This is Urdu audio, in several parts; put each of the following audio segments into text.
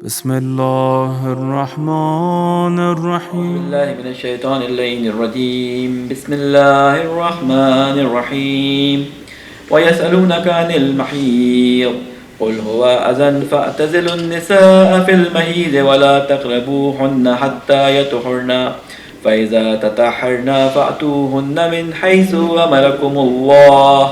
بسم الله الرحمن الرحيم. بالله من الشيطان اللعين الرجيم. بسم الله الرحمن الرحيم. ويسألونك عن المحيض قل هو أذى فاعتزلوا النساء في المحيض ولا تقربوهن حتى يطهرن فإذا تطهرن فأتوهن من حيث أمركم الله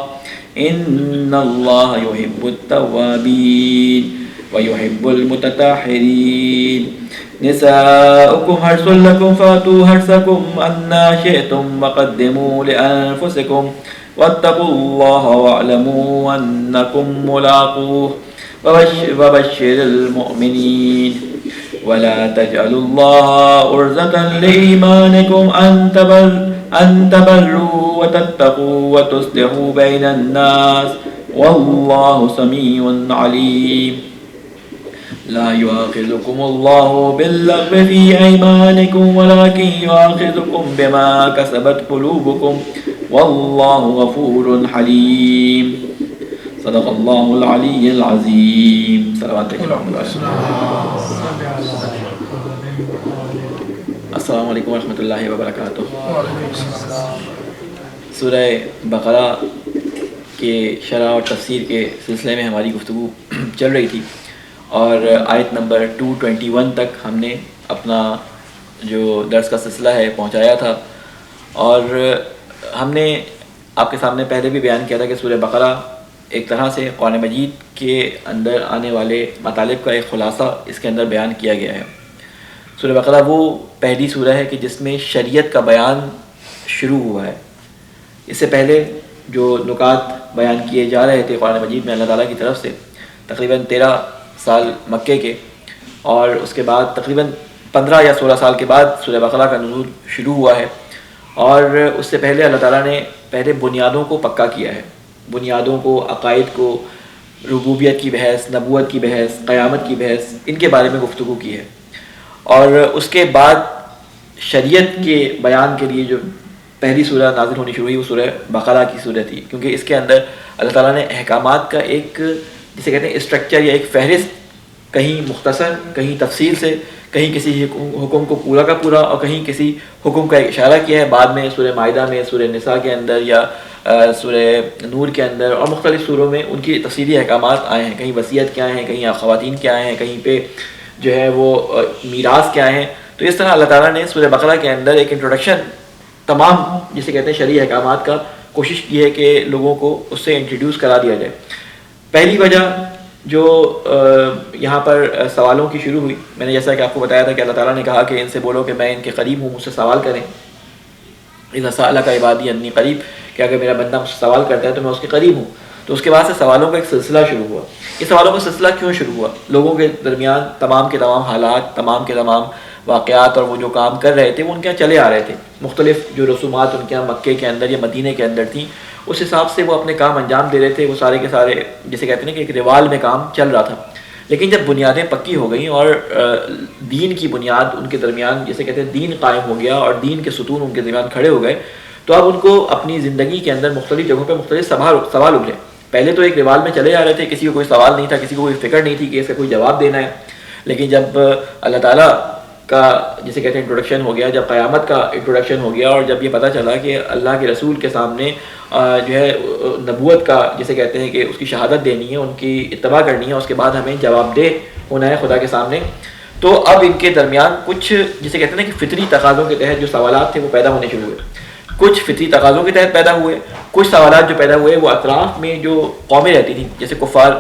إن الله يحب التوابين ويحب المتطهرين. نساؤكم حرث لكم فأتوا حرثكم أنى شئتم وقدموا لأنفسكم واتقوا الله واعلموا أنكم ملاقوه وبشر المؤمنين. ولا تجعلوا الله عرضة لإيمانكم أن تبروا وتتقوا وتصلحوا بين الناس والله سميع عليم. لا يؤاخذكم الله باللغو في أيمانكم ولكن يؤاخذكم بما كسبت قلوبكم والله غفور حليم. صدق الله العلي العظيم. صلوات السلام علیکم ورحمۃ اللہ وبرکاتہ. سورہ بقرہ کے شرح اور تفسیر کے سلسلے میں ہماری گفتگو چل رہی تھی اور آیت نمبر 221 تک ہم نے اپنا جو درس کا سلسلہ ہے پہنچایا تھا. اور ہم نے آپ کے سامنے پہلے بھی بیان کیا تھا کہ سورہ بقرہ ایک طرح سے قرآن مجید کے اندر آنے والے مطالب کا ایک خلاصہ اس کے اندر بیان کیا گیا ہے. سورہ بقرہ وہ پہلی سورہ ہے کہ جس میں شریعت کا بیان شروع ہوا ہے. اس سے پہلے جو نکات بیان کیے جا رہے تھے قرآن مجید میں اللہ تعالیٰ کی طرف سے تقریباً 13 سال مکے کے، اور اس کے بعد تقریباً 15 یا 16 سال کے بعد سورہ بقرہ کا نزول شروع ہوا ہے. اور اس سے پہلے اللہ تعالیٰ نے پہلے بنیادوں کو پکا کیا ہے، بنیادوں کو، عقائد کو، ربوبیت کی بحث، نبوت کی بحث، قیامت کی بحث، ان کے بارے میں گفتگو کی ہے. اور اس کے بعد شریعت کے بیان کے لیے جو پہلی سورہ نازل ہونی شروع ہوئی وہ سورہ بقرہ کی سورہ تھی، کیونکہ اس کے اندر اللہ تعالیٰ نے احکامات کا ایک جسے کہتے ہیں اسٹرکچر یا ایک فہرست، کہیں مختصر، کہیں تفصیل سے، کہیں کسی حکم کو پورا کا پورا اور کہیں کسی حکم کا ایک اشارہ کیا ہے. بعد میں سورہ مائدہ میں، سورہ نساء کے اندر یا سورہ نور کے اندر اور مختلف سوروں میں ان کی تفصیلی احکامات آئے ہیں. کہیں وصیت کیا ہیں، کہیں خواتین کیا ہیں، کہیں پہ جو ہے وہ میراث کیا ہیں. تو اس طرح اللہ تعالیٰ نے سورہ بقرہ کے اندر ایک انٹروڈکشن تمام جسے کہتے ہیں شرعی احکامات کا کوشش کی ہے کہ لوگوں کو اس سے انٹروڈیوس کرا دیا جائے. پہلی وجہ جو یہاں پر سوالوں کی شروع ہوئی، میں نے جیسا کہ آپ کو بتایا تھا کہ اللہ تعالیٰ نے کہا کہ ان سے بولو کہ میں ان کے قریب ہوں، مجھ سے سوال کریں. اذا سألک عبادی انی قریب، کہ اگر میرا بندہ مجھ سے سوال کرتا ہے تو میں اس کے قریب ہوں. تو اس کے بعد سے سوالوں کا ایک سلسلہ شروع ہوا. یہ سوالوں کا سلسلہ کیوں شروع ہوا؟ لوگوں کے درمیان تمام کے تمام حالات، تمام کے تمام واقعات اور وہ جو کام کر رہے تھے وہ ان کے یہاں چلے آ رہے تھے. مختلف جو رسومات ان کے یہاں مکے کے اندر یا مدینے کے اندر تھیں، اس حساب سے وہ اپنے کام انجام دے رہے تھے. وہ سارے کے سارے جسے کہتے ہیں کہ ایک روال میں کام چل رہا تھا. لیکن جب بنیادیں پکی ہو گئیں اور دین کی بنیاد ان کے درمیان جسے کہتے ہیں دین قائم ہو گیا اور دین کے ستون ان کے درمیان کھڑے ہو گئے، تو اب ان کو اپنی زندگی کے اندر مختلف جگہوں پہ مختلف سوال ابھرے. پہلے تو ایک روال میں چلے جا رہے تھے، کسی کو کوئی سوال نہیں تھا، کسی کو کوئی فکر نہیں تھی کہ اس کا کوئی جواب دینا ہے. لیکن جب اللہ تعالیٰ کا جسے کہتے ہیں انٹروڈکشن ہو گیا، جب قیامت کا انٹروڈکشن ہو گیا اور جب یہ پتہ چلا کہ اللہ کے رسول کے سامنے جو ہے نبوت کا جسے کہتے ہیں کہ اس کی شہادت دینی ہے، ان کی اتباع کرنی ہے، اس کے بعد ہمیں جواب دہ ہونا ہے خدا کے سامنے، تو اب ان کے درمیان کچھ جسے کہتے ہیں کہ فطری تقاضوں کے تحت جو سوالات تھے وہ پیدا ہونے شروع ہوئے. کچھ فطری تقاضوں کے تحت پیدا ہوئے، کچھ سوالات جو پیدا ہوئے وہ اطراف میں جو قومیں رہتی تھیں، جیسے کفار،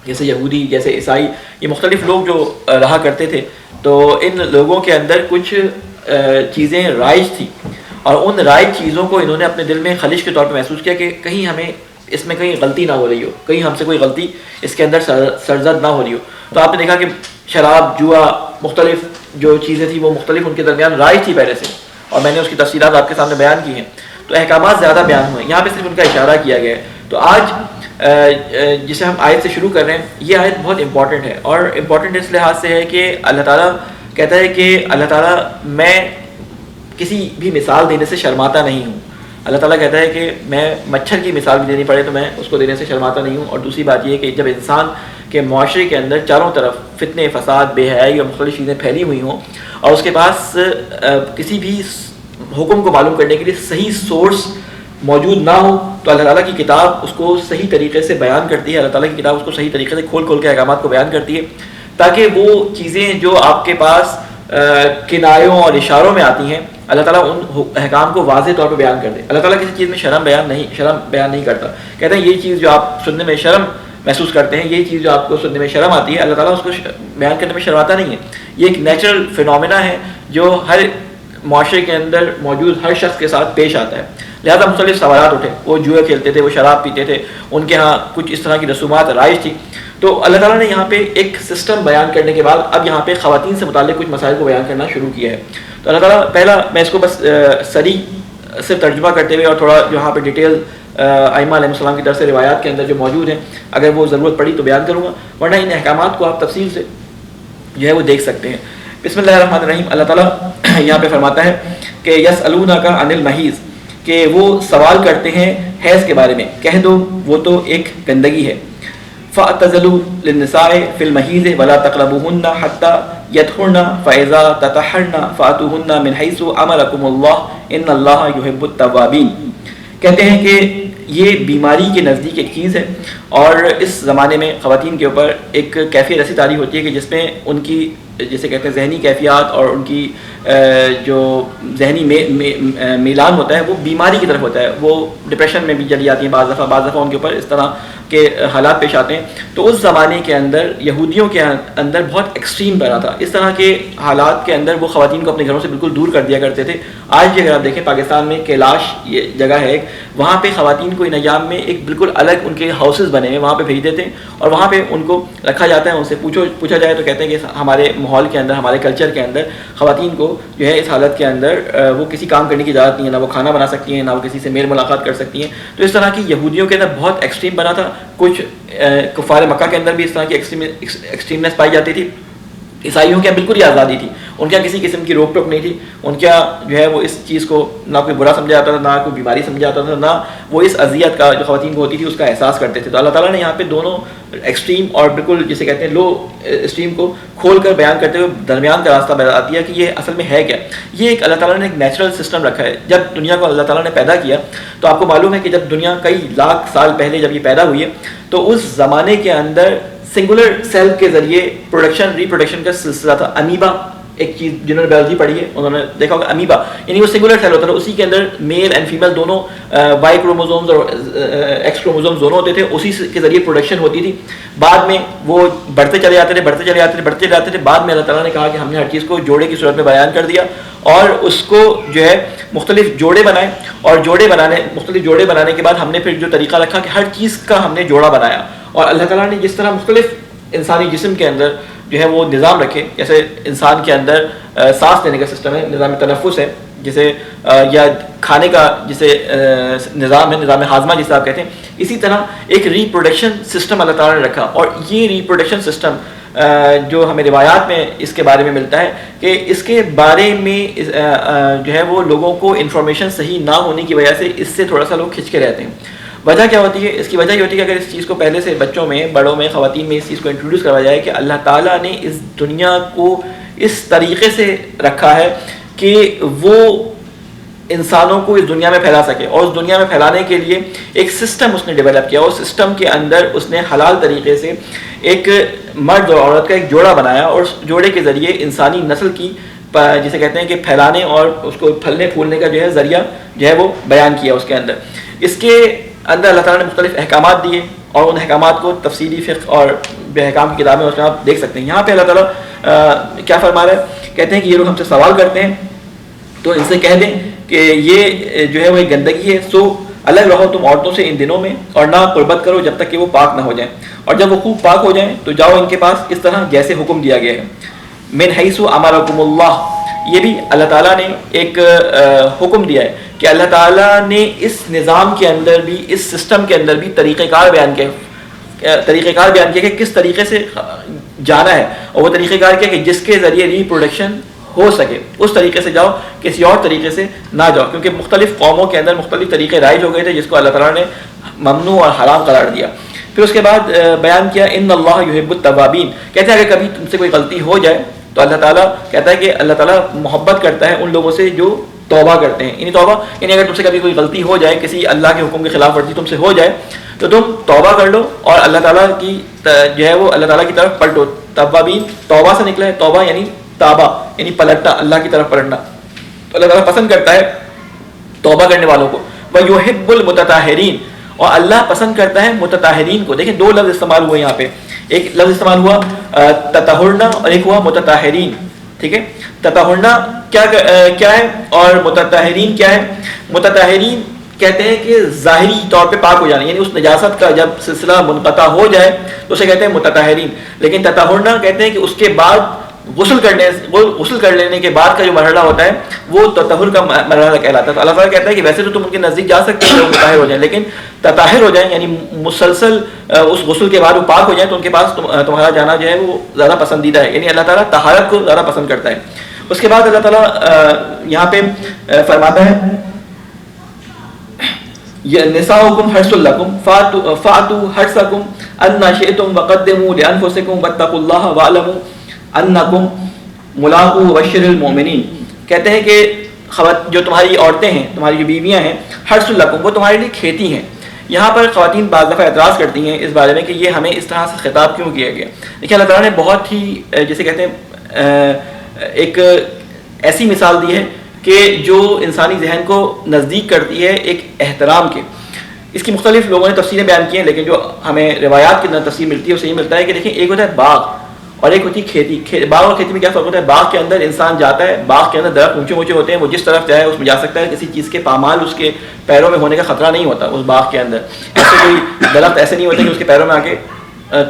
جیسے یہودی، جیسے عیسائی، یہ مختلف لوگ جو رہا کرتے تھے. تو ان لوگوں کے اندر کچھ چیزیں رائج تھیں اور ان رائج چیزوں کو انہوں نے اپنے دل میں خلش کے طور پہ محسوس کیا کہ کہیں ہمیں اس میں کہیں غلطی نہ ہو رہی ہو، کہیں ہم سے کوئی غلطی اس کے اندر سرزد نہ ہو رہی ہو. تو آپ نے دیکھا کہ شراب، جوا، مختلف جو چیزیں تھیں وہ مختلف ان کے درمیان رائج تھی پہلے سے، اور میں نے اس کی تفصیلات آپ کے سامنے بیان کی ہیں. تو احکامات زیادہ بیان ہوئے، یہاں پہ صرف ان کا اشارہ کیا گیا ہے. تو آج جسے ہم آیت سے شروع کر رہے ہیں، یہ آیت بہت امپورٹنٹ ہے، اور امپورٹنٹ اس لحاظ سے ہے کہ اللہ تعالیٰ کہتا ہے کہ اللہ تعالیٰ میں کسی بھی مثال دینے سے شرماتا نہیں ہوں. اللہ تعالیٰ کہتا ہے کہ میں مچھر کی مثال بھی دینی پڑے تو میں اس کو دینے سے شرماتا نہیں ہوں. اور دوسری بات یہ ہے کہ جب انسان کہ معاشرے کے اندر چاروں طرف فتنے، فساد، بے حیائی اور مختلف چیزیں پھیلی ہوئی ہوں اور اس کے پاس کسی بھی حکم کو معلوم کرنے کے لیے صحیح سورس موجود نہ ہو، تو اللہ تعالیٰ کی کتاب اس کو صحیح طریقے سے بیان کرتی ہے. اللہ تعالیٰ کی کتاب اس کو صحیح طریقے سے کھول کھول کے احکامات کو بیان کرتی ہے تاکہ وہ چیزیں جو آپ کے پاس کنایوں اور اشاروں میں آتی ہیں اللہ تعالیٰ ان احکام کو واضح طور پہ بیان کر دے. اللہ تعالیٰ کسی چیز میں شرم بیان نہیں کرتا. کہتے ہیں یہ چیز جو آپ سننے میں شرم محسوس کرتے ہیں، یہ چیز جو آپ کو سننے میں شرم آتی ہے، اللہ تعالیٰ اس کو بیان کرنے میں شرماتا نہیں ہے. یہ ایک نیچرل فینومینا ہے جو ہر معاشرے کے اندر موجود ہر شخص کے ساتھ پیش آتا ہے. لہٰذا مختلف سوالات اٹھے. وہ جوئے کھیلتے تھے، وہ شراب پیتے تھے، ان کے ہاں کچھ اس طرح کی رسومات رائج تھی. تو اللہ تعالیٰ نے یہاں پہ ایک سسٹم بیان کرنے کے بعد اب یہاں پہ خواتین سے متعلق کچھ مسائل کو بیان کرنا شروع کیا ہے. تو اللہ تعالیٰ پہلا میں اس کو بس سری سے ترجمہ کرتے ہوئے اور تھوڑا یہاں پہ ڈیٹیل ائمہ علیہ السلام کی طرف سے روایات کے اندر جو موجود ہیں اگر وہ ضرورت پڑی تو بیان کروں گا، ورنہ ان احکامات کو آپ تفصیل سے جو ہے وہ دیکھ سکتے ہیں. بسم اللہ الرحمن الرحیم. اللہ تعالیٰ یہاں پہ فرماتا ہے کہ یسألونک عن المحیض، کہ وہ سوال کرتے ہیں حیض کے بارے میں. کہہ دو وہ تو ایک گندگی ہے. فاعتزلوا للنساء في المحيض ولا تقربوهن حتى يطهرن فإذا تطهرن فأتوهن من حيث أمركم الله إن الله يحب التوابين. کہتے ہیں کہ یہ بیماری کے نزدیک ایک چیز ہے اور اس زمانے میں خواتین کے اوپر ایک کیفیت ایسی طاری ہوتی ہے کہ جس میں ان کی جسے کہتے ہیں ذہنی کیفیات اور ان کی جو ذہنی میلان ہوتا ہے وہ بیماری کی طرف ہوتا ہے. وہ ڈپریشن میں بھی چلی جاتی ہیں بعض دفعہ ان کے اوپر اس طرح کے حالات پیش آتے ہیں. تو اس زمانے کے اندر یہودیوں کے اندر بہت ایکسٹریم بنا تھا. اس طرح کے حالات کے اندر وہ خواتین کو اپنے گھروں سے بالکل دور کر دیا کرتے تھے. آج بھی اگر آپ دیکھیں پاکستان میں کیلاش یہ جگہ ہے ایک، وہاں پہ خواتین کو ان ایام میں ایک بالکل الگ ان کے ہاؤسز بنے ہیں، وہاں پہ بھیج دیتے ہیں اور وہاں پہ ان کو رکھا جاتا ہے. ان سے پوچھا جائے تو کہتے ہیں کہ ہمارے ماحول کے اندر، ہمارے کلچر کے اندر خواتین کو جو ہے اس حالت کے اندر وہ کسی کام کرنے کی اجازت نہیں ہے، نہ وہ کھانا بنا سکتی ہیں، نہ وہ کسی سے میل ملاقات کر سکتی ہیں. تو اس طرح کی یہودیوں کے اندر بہت ایکسٹریم بنا تھا. کچھ کفار مکہ کے اندر بھی اس طرح کی ایکسٹریمنس پائی جاتی تھی. عیسائیوں کے بالکل ہی آزادی تھی، ان کے یہاں کسی قسم کی روک ٹوک نہیں تھی. ان کے یہاں جو ہے وہ اس چیز کو نہ کوئی برا سمجھا جاتا تھا، نہ کوئی بیماری سمجھا جاتا تھا، نہ وہ اس اذیت کا جو خواتین کو ہوتی تھی اس کا احساس کرتے تھے. تو اللہ تعالیٰ نے یہاں پہ دونوں ایکسٹریم اور بالکل جسے کہتے ہیں لو ایکسٹریم کو کھول کر بیان کرتے ہوئے درمیان کا راستہ بتا دیا کہ یہ اصل میں ہے کیا. یہ ایک اللہ تعالیٰ نے ایک نیچرل سسٹم رکھا ہے. جب دنیا کو اللہ تعالیٰ نے پیدا کیا تو آپ کو معلوم ہے کہ جب دنیا کئی لاکھ سال پہلے جب یہ پیدا ہوئی ہے تو اس زمانے کے اندر سنگولر سیل کے ذریعے ریپروڈکشن کا سلسلہ تھا. امیبا ایک چیز جنہوں نے بایولوجی پڑھی ہے انہوں نے دیکھا ہوگا، امیبا یعنی وہ سنگولر سیل ہوتا تھا، اسی کے اندر میل اینڈ فیمیل دونوں وائی کروموزومز اور ایکس کروموزومز دونوں ہوتے تھے، اسی کے ذریعے پروڈکشن ہوتی تھی. بعد میں وہ بڑھتے چلے جاتے تھے. بعد میں اللہ تعالیٰ نے کہا کہ ہم نے ہر چیز کو جوڑے کی صورت میں بیان کر دیا اور اس کو جو ہے مختلف جوڑے بنائے اور مختلف جوڑے بنانے کے بعد ہم نے پھر جو طریقہ رکھا کہ ہر چیز کا ہم نے جوڑا بنایا. اور اللہ تعالیٰ نے جس طرح مختلف انسانی جسم کے اندر جو ہے وہ نظام رکھے، جیسے انسان کے اندر سانس لینے کا سسٹم ہے، نظام تنفس ہے، جسے یا کھانے کا جسے نظام ہے، نظام ہاضمہ جسے آپ کہتے ہیں، اسی طرح ایک ریپروڈکشن سسٹم اللہ تعالیٰ نے رکھا. اور یہ ریپروڈکشن سسٹم جو ہمیں روایات میں اس کے بارے میں ملتا ہے کہ اس کے بارے میں جو ہے وہ لوگوں کو انفارمیشن صحیح نہ ہونے کی وجہ سے اس سے تھوڑا سا لوگ کھنچ کے رہتے ہیں. وجہ کیا ہوتی ہے؟ اس کی وجہ یہ ہوتی ہے کہ اگر اس چیز کو پہلے سے بچوں میں، بڑوں میں، خواتین میں اس چیز کو انٹروڈیوس کروایا جائے کہ اللہ تعالیٰ نے اس دنیا کو اس طریقے سے رکھا ہے کہ وہ انسانوں کو اس دنیا میں پھیلا سکے، اور اس دنیا میں پھیلانے کے لیے ایک سسٹم اس نے ڈیولپ کیا. اس سسٹم کے اندر اس نے حلال طریقے سے ایک مرد اور عورت کا ایک جوڑا بنایا اور اس جوڑے کے ذریعے انسانی نسل کی جسے کہتے ہیں کہ پھیلانے اور اس کو پھلنے پھولنے کا جو ہے ذریعہ جو ہے وہ بیان کیا. اس کے اندر اس کے اندر اللہ تعالیٰ نے مختلف احکامات دیے اور ان احکامات کو تفصیلی فقہ اور بے احکام کی کتابیں اس میں آپ دیکھ سکتے ہیں. یہاں پہ اللہ تعالیٰ کیا فرما رہا ہے؟ کہتے ہیں کہ یہ لوگ ہم سے سوال کرتے ہیں تو ان سے کہہ دیں کہ یہ جو ہے وہ ایک گندگی ہے، سو الگ رہو تم عورتوں سے ان دنوں میں اور نہ قربت کرو جب تک کہ وہ پاک نہ ہو جائیں، اور جب وہ خوب پاک ہو جائیں تو جاؤ ان کے پاس اس طرح جیسے حکم دیا گیا ہے. من حیث امرکم اللہ، یہ بھی اللہ تعالیٰ نے ایک حکم دیا ہے کہ اللہ تعالیٰ نے اس نظام کے اندر بھی، اس سسٹم کے اندر بھی طریقہ کار بیان کیا کہ کس طریقے سے جانا ہے، اور وہ طریقہ کار کیا کہ جس کے ذریعے ریپروڈکشن ہو سکے اس طریقے سے جاؤ، کسی اور طریقے سے نہ جاؤ. کیونکہ مختلف قوموں کے اندر مختلف طریقے رائج ہو گئے تھے جس کو اللہ تعالیٰ نے ممنوع اور حرام قرار دیا. پھر اس کے بعد بیان کیا ان اللہ یحب التوابین، کہتے ہیں اگر کبھی تم سے کوئی غلطی ہو جائے تو اللہ تعالیٰ کہتا ہے کہ اللہ تعالیٰ محبت کرتا ہے ان لوگوں سے جو توبہ کرتے ہیں. یعنی توبہ یعنی اگر تم سے کبھی کوئی غلطی ہو جائے، کسی اللہ کے حکم کی خلاف ورزی تم سے ہو جائے تو تم توبہ کر لو اور اللہ تعالیٰ کی جو ہے وہ اللہ تعالیٰ کی طرف پلٹو. توابین توبہ سے نکلا ہے، توبہ یعنی تابہ یعنی پلٹنا، اللہ کی طرف پلٹنا. تو اللہ تعالیٰ پسند کرتا ہے توبہ کرنے والوں کو. وَيُحِبُّ الْمُتَطَهِّرِينَ، اور اللہ پسند کرتا ہے متطہرین کو. دیکھیں دو لفظ استعمال ہوئے یہاں پہ، ایک لفظ استعمال ہوا تطہرنا اور ایک ہوا متطہرین. ٹھیک ہے، تطہرنا کیا ہے اور متطہرین کیا ہے؟ متطہرین کہتے ہیں کہ ظاہری طور پہ پاک ہو جانا، یعنی اس نجاست کا جب سلسلہ منقطع ہو جائے تو اسے کہتے ہیں متطہرین. لیکن تطہرنا کہتے ہیں کہ اس کے بعد غسل کر لینے کے بعد کا جو مرحلہ ہوتا ہے وہ تطہر کا مرحلہ کہلاتا ہے. تو اللہ تعالیٰ کہتا ہے کہ ویسے تو تم ان کے نزدیک جا سکتے ہو مطہر ہو جائیں، لیکن تطہر ہو جائیں یعنی مسلسل اس غسل کے بعد وہ پاک ہو جائیں تو ان کے پاس تمہارا جانا جو ہے وہ زیادہ پسندیدہ ہے. یعنی اللہ تعالیٰ طہارت کو زیادہ پسند کرتا ہے. اس کے بعد اللہ تعالیٰ یہاں پہ فرماتا ہے نساؤکم حرث لکم فاتوا حرثکم انا شئتم وقدموا لانفسکم واتقوا اللہ واعلموا انکم ملاقو وبشر المؤمنین. کہتے ہیں کہ جو تمہاری عورتیں ہیں، تمہاری جو بیویاں ہیں، حرث لکم وہ تمہارے لیے کھیتی ہیں. یہاں پر خواتین بعض دفعہ اعتراض کرتی ہیں اس بارے میں کہ یہ ہمیں اس طرح سے خطاب کیوں کیا گیا. دیکھیں اللہ تعالیٰ نے بہت ہی جیسے کہتے ہیں ایک ایسی مثال دی ہے کہ جو انسانی ذہن کو نزدیک کرتی ہے ایک احترام کے. اس کی مختلف لوگوں نے تفسیریں بیان کی ہیں، لیکن جو ہمیں روایات کے اندر تفسیر ملتی ہے اسے یہ ملتا ہے کہ دیکھیں ایک ہوتا ہے باغ اور ایک ہوتی ہے کھیتی. باغ اور کھیتی میں کیا فرق ہوتا ہے؟ باغ کے اندر انسان جاتا ہے، باغ کے اندر درخت اونچے اونچے ہوتے ہیں، وہ جس طرف جائے اس میں جا سکتا ہے، کسی چیز کے پامال اس کے پیروں میں ہونے کا خطرہ نہیں ہوتا. اس باغ کے اندر ایسے کوئی درخت ایسے نہیں ہوتے کہ اس کے پیروں میں آ کے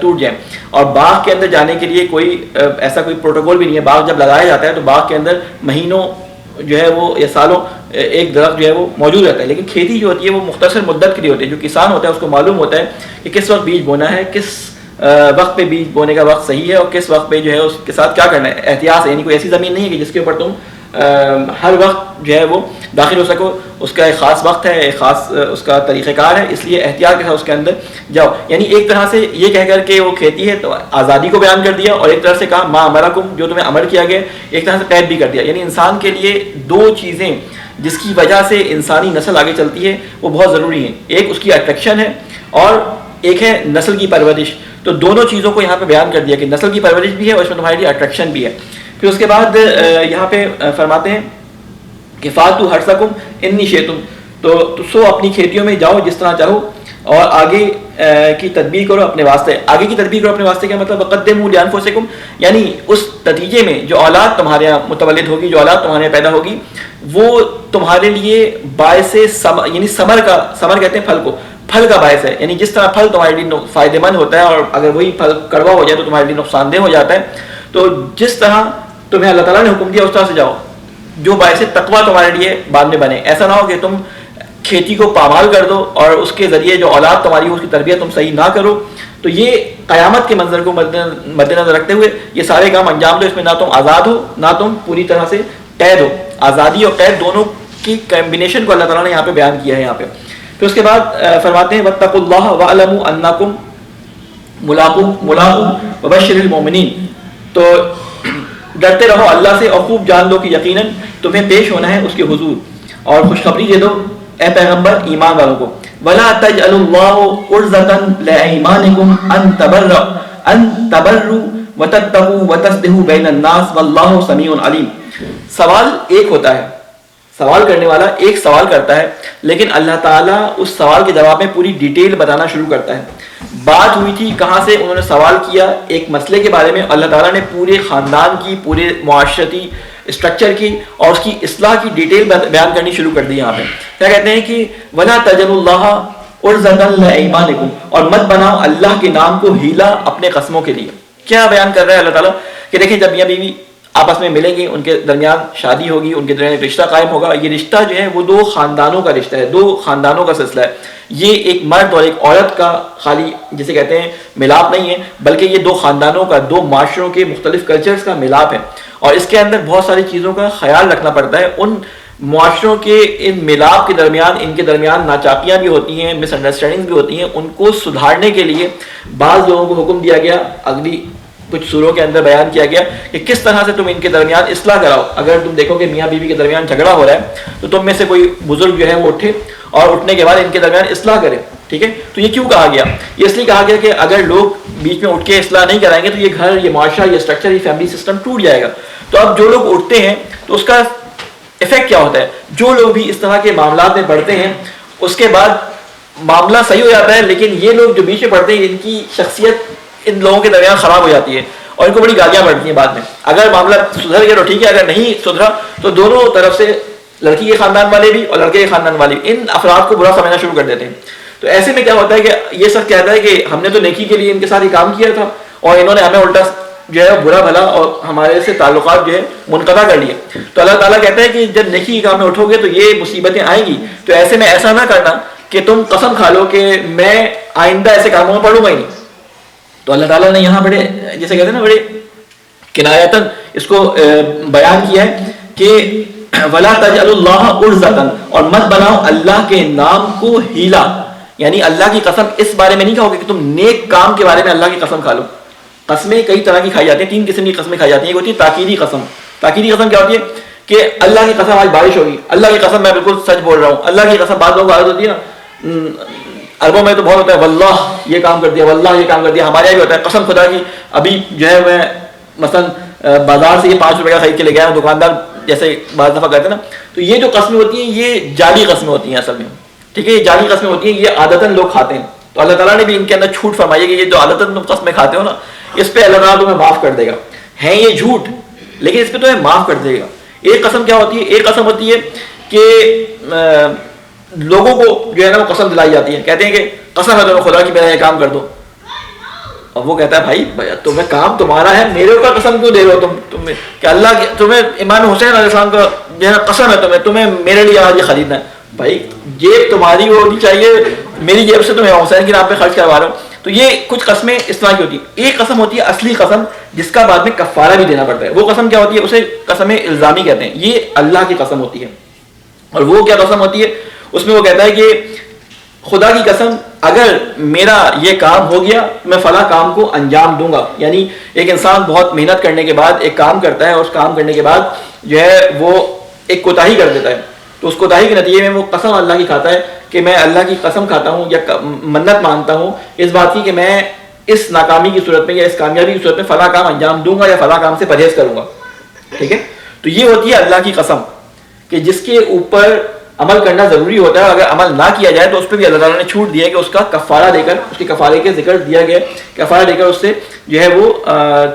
ٹوٹ جائیں. اور باغ کے اندر جانے کے لیے ایسا کوئی پروٹوکول بھی نہیں ہے. باغ جب لگایا جاتا ہے تو باغ کے اندر مہینوں جو ہے وہ یا سالوں ایک درخت جو ہے وہ موجود رہتا ہے. لیکن کھیتی جو ہوتی ہے وہ مختصر مدت کے لیے ہوتی ہے. جو کسان ہوتا ہے اس کو معلوم ہوتا ہے کہ کس وقت بیج بونا ہے، کس وقت پہ بیج بونے کا وقت صحیح ہے اور کس وقت پہ جو ہے اس کے ساتھ کیا کرنا ہے. احتیاط ہے، یعنی کوئی ایسی زمین نہیں ہے کہ جس کے اوپر تم ہر وقت جو ہے وہ داخل ہو سکو. اس کا ایک خاص وقت ہے، ایک خاص اس کا طریقہ کار ہے، اس لیے احتیاط کے ساتھ اس کے اندر جاؤ. یعنی ایک طرح سے یہ کہہ کر کہ وہ کھیتی ہے تو آزادی کو بیان کر دیا، اور ایک طرح سے کہا ما امرکم جو تمہیں امر کیا گیا، ایک طرح سے قید بھی کر دیا. یعنی انسان کے لیے دو چیزیں جس کی وجہ سے انسانی نسل آگے چلتی ہے وہ بہت ضروری ہیں. ایک اس کی اٹریکشن ہے اور ایک ہے نسل کی پرورش. تو دونوں چیزوں کو یہاں پہ بیان کر دیا کہ نسل کی پرورش بھی ہے اور اس میں تمہارے لیے اٹریکشن بھی ہے. پھر اس کے بعد یہاں پہ فرماتے ہیں کہ فاتوا حرثکم انی شئتم، تو سو اپنی کھیتیوں میں جاؤ جس طرح چاہو اور آگے کی تدبیر کرو اپنے واسطے. آگے کی تدبیر کرو اپنے واسطے کیا مطلب؟ وقدموا لانفسکم، یعنی اس نتیجے میں جو اولاد تمہارے یہاں متولد ہوگی، جو اولاد تمہارے یہاں پیدا ہوگی، وہ تمہارے لیے باعث یعنی ثمر کہتے ہیں پھل کو، پھل کا باعث ہے. یعنی جس طرح پھل تمہارے لیے فائدہ مند ہوتا ہے اور اگر وہی پھل کڑوا ہو جائے تو تمہارے لیے نقصان دہ ہو جاتا ہے. تو جس طرح تمہیں اللہ تعالیٰ نے حکم دیا اس طرح سے جاؤ جو باعث تقویٰ تمہارے لیے بعد میں بنے. ایسا نہ ہو کہ تم کھیتی کو پامال کر دو اور اس کے ذریعے جو اولاد تمہاری ہو اس کی تربیت تم صحیح نہ کرو. تو یہ قیامت کے منظر کو مد نظر رکھتے ہوئے یہ سارے کام انجام دو. اس میں نہ تم آزاد ہو نہ تم پوری طرح سے قید ہو. آزادی اور قید دونوں کی کمبینیشن کو اللہ تعالیٰ نے یہاں پہ بیان کیا ہے یہاں پہ. پھر اس کے بعد فرماتے ہیں واتقوا اللہ واعلموا انکم ملاقو وبشر المؤمنین، تو ڈرتے رہو اللہ سے اور خوب جان لو کہ یقیناً تمہیں پیش ہونا ہے اس کے حضور، اور خوشخبری دے دو اے پیغمبر ایمان والوں کو. ولا تجعلوا اللہ عرضة لأيمانكم ان تبروا وتتقوا وتصلحوا بین الناس واللہ سمیع علیم. سوال ایک ہوتا ہے، سوال کرنے والا ایک سوال کرتا ہے، لیکن اللہ تعالیٰ اس سوال کے جواب میں پوری ڈیٹیل بتانا شروع کرتا ہے. بات ہوئی تھی کہاں سے، انہوں نے سوال کیا ایک مسئلے کے بارے میں، اللہ تعالیٰ نے پورے خاندان کی، پورے معاشرتی اسٹرکچر کی اور اس کی اصلاح کی ڈیٹیل بیان کرنی شروع کر دی. یہاں پہ کیا کہتے ہیں کہ وَلَا تَجْعَلُوا اللَّهَ عُرْضَةً لِأَيْمَانِكُمْ، اور مت بناؤ اللہ کے نام کو ہیلا اپنے قسموں کے لیے. کیا بیان کر رہا ہے اللہ تعالیٰ کہ دیکھیں جب میاں بیوی آپس میں ملیں گے، ان کے درمیان شادی ہوگی، ان کے درمیان رشتہ قائم ہوگا. یہ رشتہ جو ہے وہ دو خاندانوں کا رشتہ ہے، دو خاندانوں کا سلسلہ ہے. یہ ایک مرد اور ایک عورت کا خالی جسے کہتے ہیں ملاپ نہیں ہے، بلکہ یہ دو خاندانوں کا، دو معاشروں کے مختلف کلچرز کا ملاپ ہے. اور اس کے اندر بہت ساری چیزوں کا خیال رکھنا پڑتا ہے. ان معاشروں کے ان ملاپ کے درمیان، ان کے درمیان ناچاکیاں بھی ہوتی ہیں، مس انڈرسٹینڈنگ بھی ہوتی ہیں، ان کو سدھارنے کے لیے بعض لوگوں کو حکم دیا گیا، اگلی کچھ سوروں کے اندر بیان کیا گیا کہ کس طرح سے تم ان کے درمیان اصلاح کراؤ. اگر تم دیکھو کہ میاں بیوی کے درمیان جھگڑا ہو رہا ہے تو تم میں سے کوئی بزرگ جو ہے وہ اٹھے اور اٹھنے کے بعد ان کے درمیان اصلاح کرے. ٹھیک ہے، تو یہ کیوں کہا گیا؟ یہ اس لیے کہا گیا کہ اگر لوگ بیچ میں اٹھ کے اصلاح نہیں کرائیں گے تو یہ گھر، یہ معاشرہ، یہ اسٹرکچر، یہ فیملی سسٹم ٹوٹ جائے گا. تو اب جو لوگ اٹھتے ہیں تو اس کا افیکٹ کیا ہوتا ہے؟ جو لوگ بھی اس طرح کے معاملات میں پڑھتے ہیں اس کے بعد معاملہ صحیح ہو جاتا ہے، لیکن یہ لوگ جو بیچ میں پڑھتے ہیں ان کی شخصیت ان لوگوں کے درمیان خراب ہو جاتی ہے اور ان کو بڑی گالیاں پڑتی ہیں بعد میں. اگر معاملہ سدھر گیا تو ٹھیک ہے، اگر نہیں سدھرا تو دونوں طرف سے، لڑکی کے خاندان والے بھی اور لڑکے کے خاندان والے بھی، ان افراد کو برا سمجھنا شروع کر دیتے ہیں. تو ایسے میں کیا ہوتا ہے کہ یہ سب کہتا ہے کہ ہم نے تو نیکی کے لیے ان کے ساتھ یہ کام کیا تھا اور انہوں نے ہمیں الٹا جو ہے برا بھلا اور ہمارے سے تعلقات جو ہے منقطع کر لیے. تو اللہ تعالیٰ کہتا ہے کہ جب نیکی کے کام میں اٹھو گے تو یہ مصیبتیں آئیں گی. تو ایسے میں ایسا نہ کرنا کہ تم قسم کھا لو کہ میں آئندہ ایسے کاموں میں پڑھوں گا ہی نہیں. تو اللہ تعالیٰ نے یہاں بڑے، جیسے کہتے ہیں نا، بڑے کنایتاً اس کو بیان کیا ہے کہ وَلَا تَجْعَلُوا اللَّهَ عُرْضَةً، اور مت بناؤ اللہ کے نام کو ہیلا. یعنی اللہ کی قسم اس بارے میں نہیں کہو کہ تم نیک کام کے بارے میں اللہ کی قسم کھا لو. قسمیں کئی طرح کی کھائی جاتی ہیں، 3 قسم کی قسمیں کھائی جاتی ہیں. ایک ہوتی ہے تاکیدی قسم. تاکیدی قسم کیا ہوتی ہے کہ اللہ کی قسم آج بارش ہوگی، اللہ کی قسم میں بالکل سچ بول رہا ہوں. اللہ کی قسم بعض لوگوں کو عادت ہوتی ہے نا، عربوں میں تو بہت ہوتا ہے واللہ یہ کام کر دیا، واللہ یہ کام کر دیا. ہمارے یہاں بھی ہوتا ہے قسم خدا کی. ابھی جو ہے میں مثلا بازار سے یہ 5 روپے کا خرید کے لے گیا ہوں، دکاندار جیسے بعض دفعہ کہتے ہیں نا، تو یہ جو قسمیں ہوتی ہیں یہ جعلی قسمیں ہوتی ہیں اصل میں. ٹھیک ہے، یہ جعلی قسمیں ہوتی ہیں، یہ عادتاً لوگ کھاتے ہیں. تو اللہ تعالیٰ نے بھی ان کے اندر چھوٹ فرمائی ہے کہ یہ جو عادتاً تم قسمیں کھاتے ہو نا، اس پہ اللہ تعالیٰ تمہیں معاف کر دے گا. ہے یہ جھوٹ لیکن اس پہ تمہیں معاف کر دے گا. ایک قسم کیا ہوتی ہے؟ ایک قسم ہوتی ہے کہ لوگوں کو جو ہے نا وہ قسم دلائی جاتی ہے، کہتے ہیں کہ قسم ہے تمہیں خدا کی، میرا یہ کام کر دو. اور وہ کہتا ہے بھائی تمہیں کام تمہارا ہے، میرے اوپر قسم کیوں دے رہے ہو تم کہ اللہ تمہیں امام حسین علیہ السلام کا جو ہے قسم ہے تمہیں میرے لیے آج یہ خریدنا ہے. بھائی جیب تمہاری ہونی چاہیے، میری جیب سے تمہیں حسین کے نام پہ خرچ کروا رہا ہوں. تو یہ کچھ قسمیں اس طرح کی ہوتی ہیں. ایک قسم ہوتی ہے اصلی قسم جس کا بعد میں کفارہ بھی دینا پڑتا ہے. وہ قسم کیا ہوتی ہے؟ اسے قسم الزامی کہتے ہیں. یہ اللہ کی قسم ہوتی ہے. اور وہ کیا قسم ہوتی ہے؟ اس میں وہ کہتا ہے کہ خدا کی قسم اگر میرا یہ کام ہو گیا میں فلاں کام کو انجام دوں گا. یعنی ایک انسان بہت محنت کرنے کے بعد ایک کام کرتا ہے اور اس کام کرنے کے بعد جو ہے وہ ایک کوتاہی کر دیتا ہے. تو اس کوتاہی کے نتیجے میں وہ قسم اللہ کی کھاتا ہے کہ میں اللہ کی قسم کھاتا ہوں یا منت مانتا ہوں اس بات کی کہ میں اس ناکامی کی صورت میں یا اس کامیابی کی صورت میں فلاں کام انجام دوں گا یا فلاں کام سے پرہیز کروں گا. ٹھیک ہے، تو یہ ہوتی ہے اللہ کی قسم کہ جس کے اوپر عمل کرنا ضروری ہوتا ہے. اگر عمل نہ کیا جائے تو اس پہ بھی اللہ تعالیٰ نے چھوٹ دی ہے کہ اس کا کفارہ دے کر، اس کے کفارے کے ذکر دیا گیا، کفارہ دے کر اس سے جو ہے وہ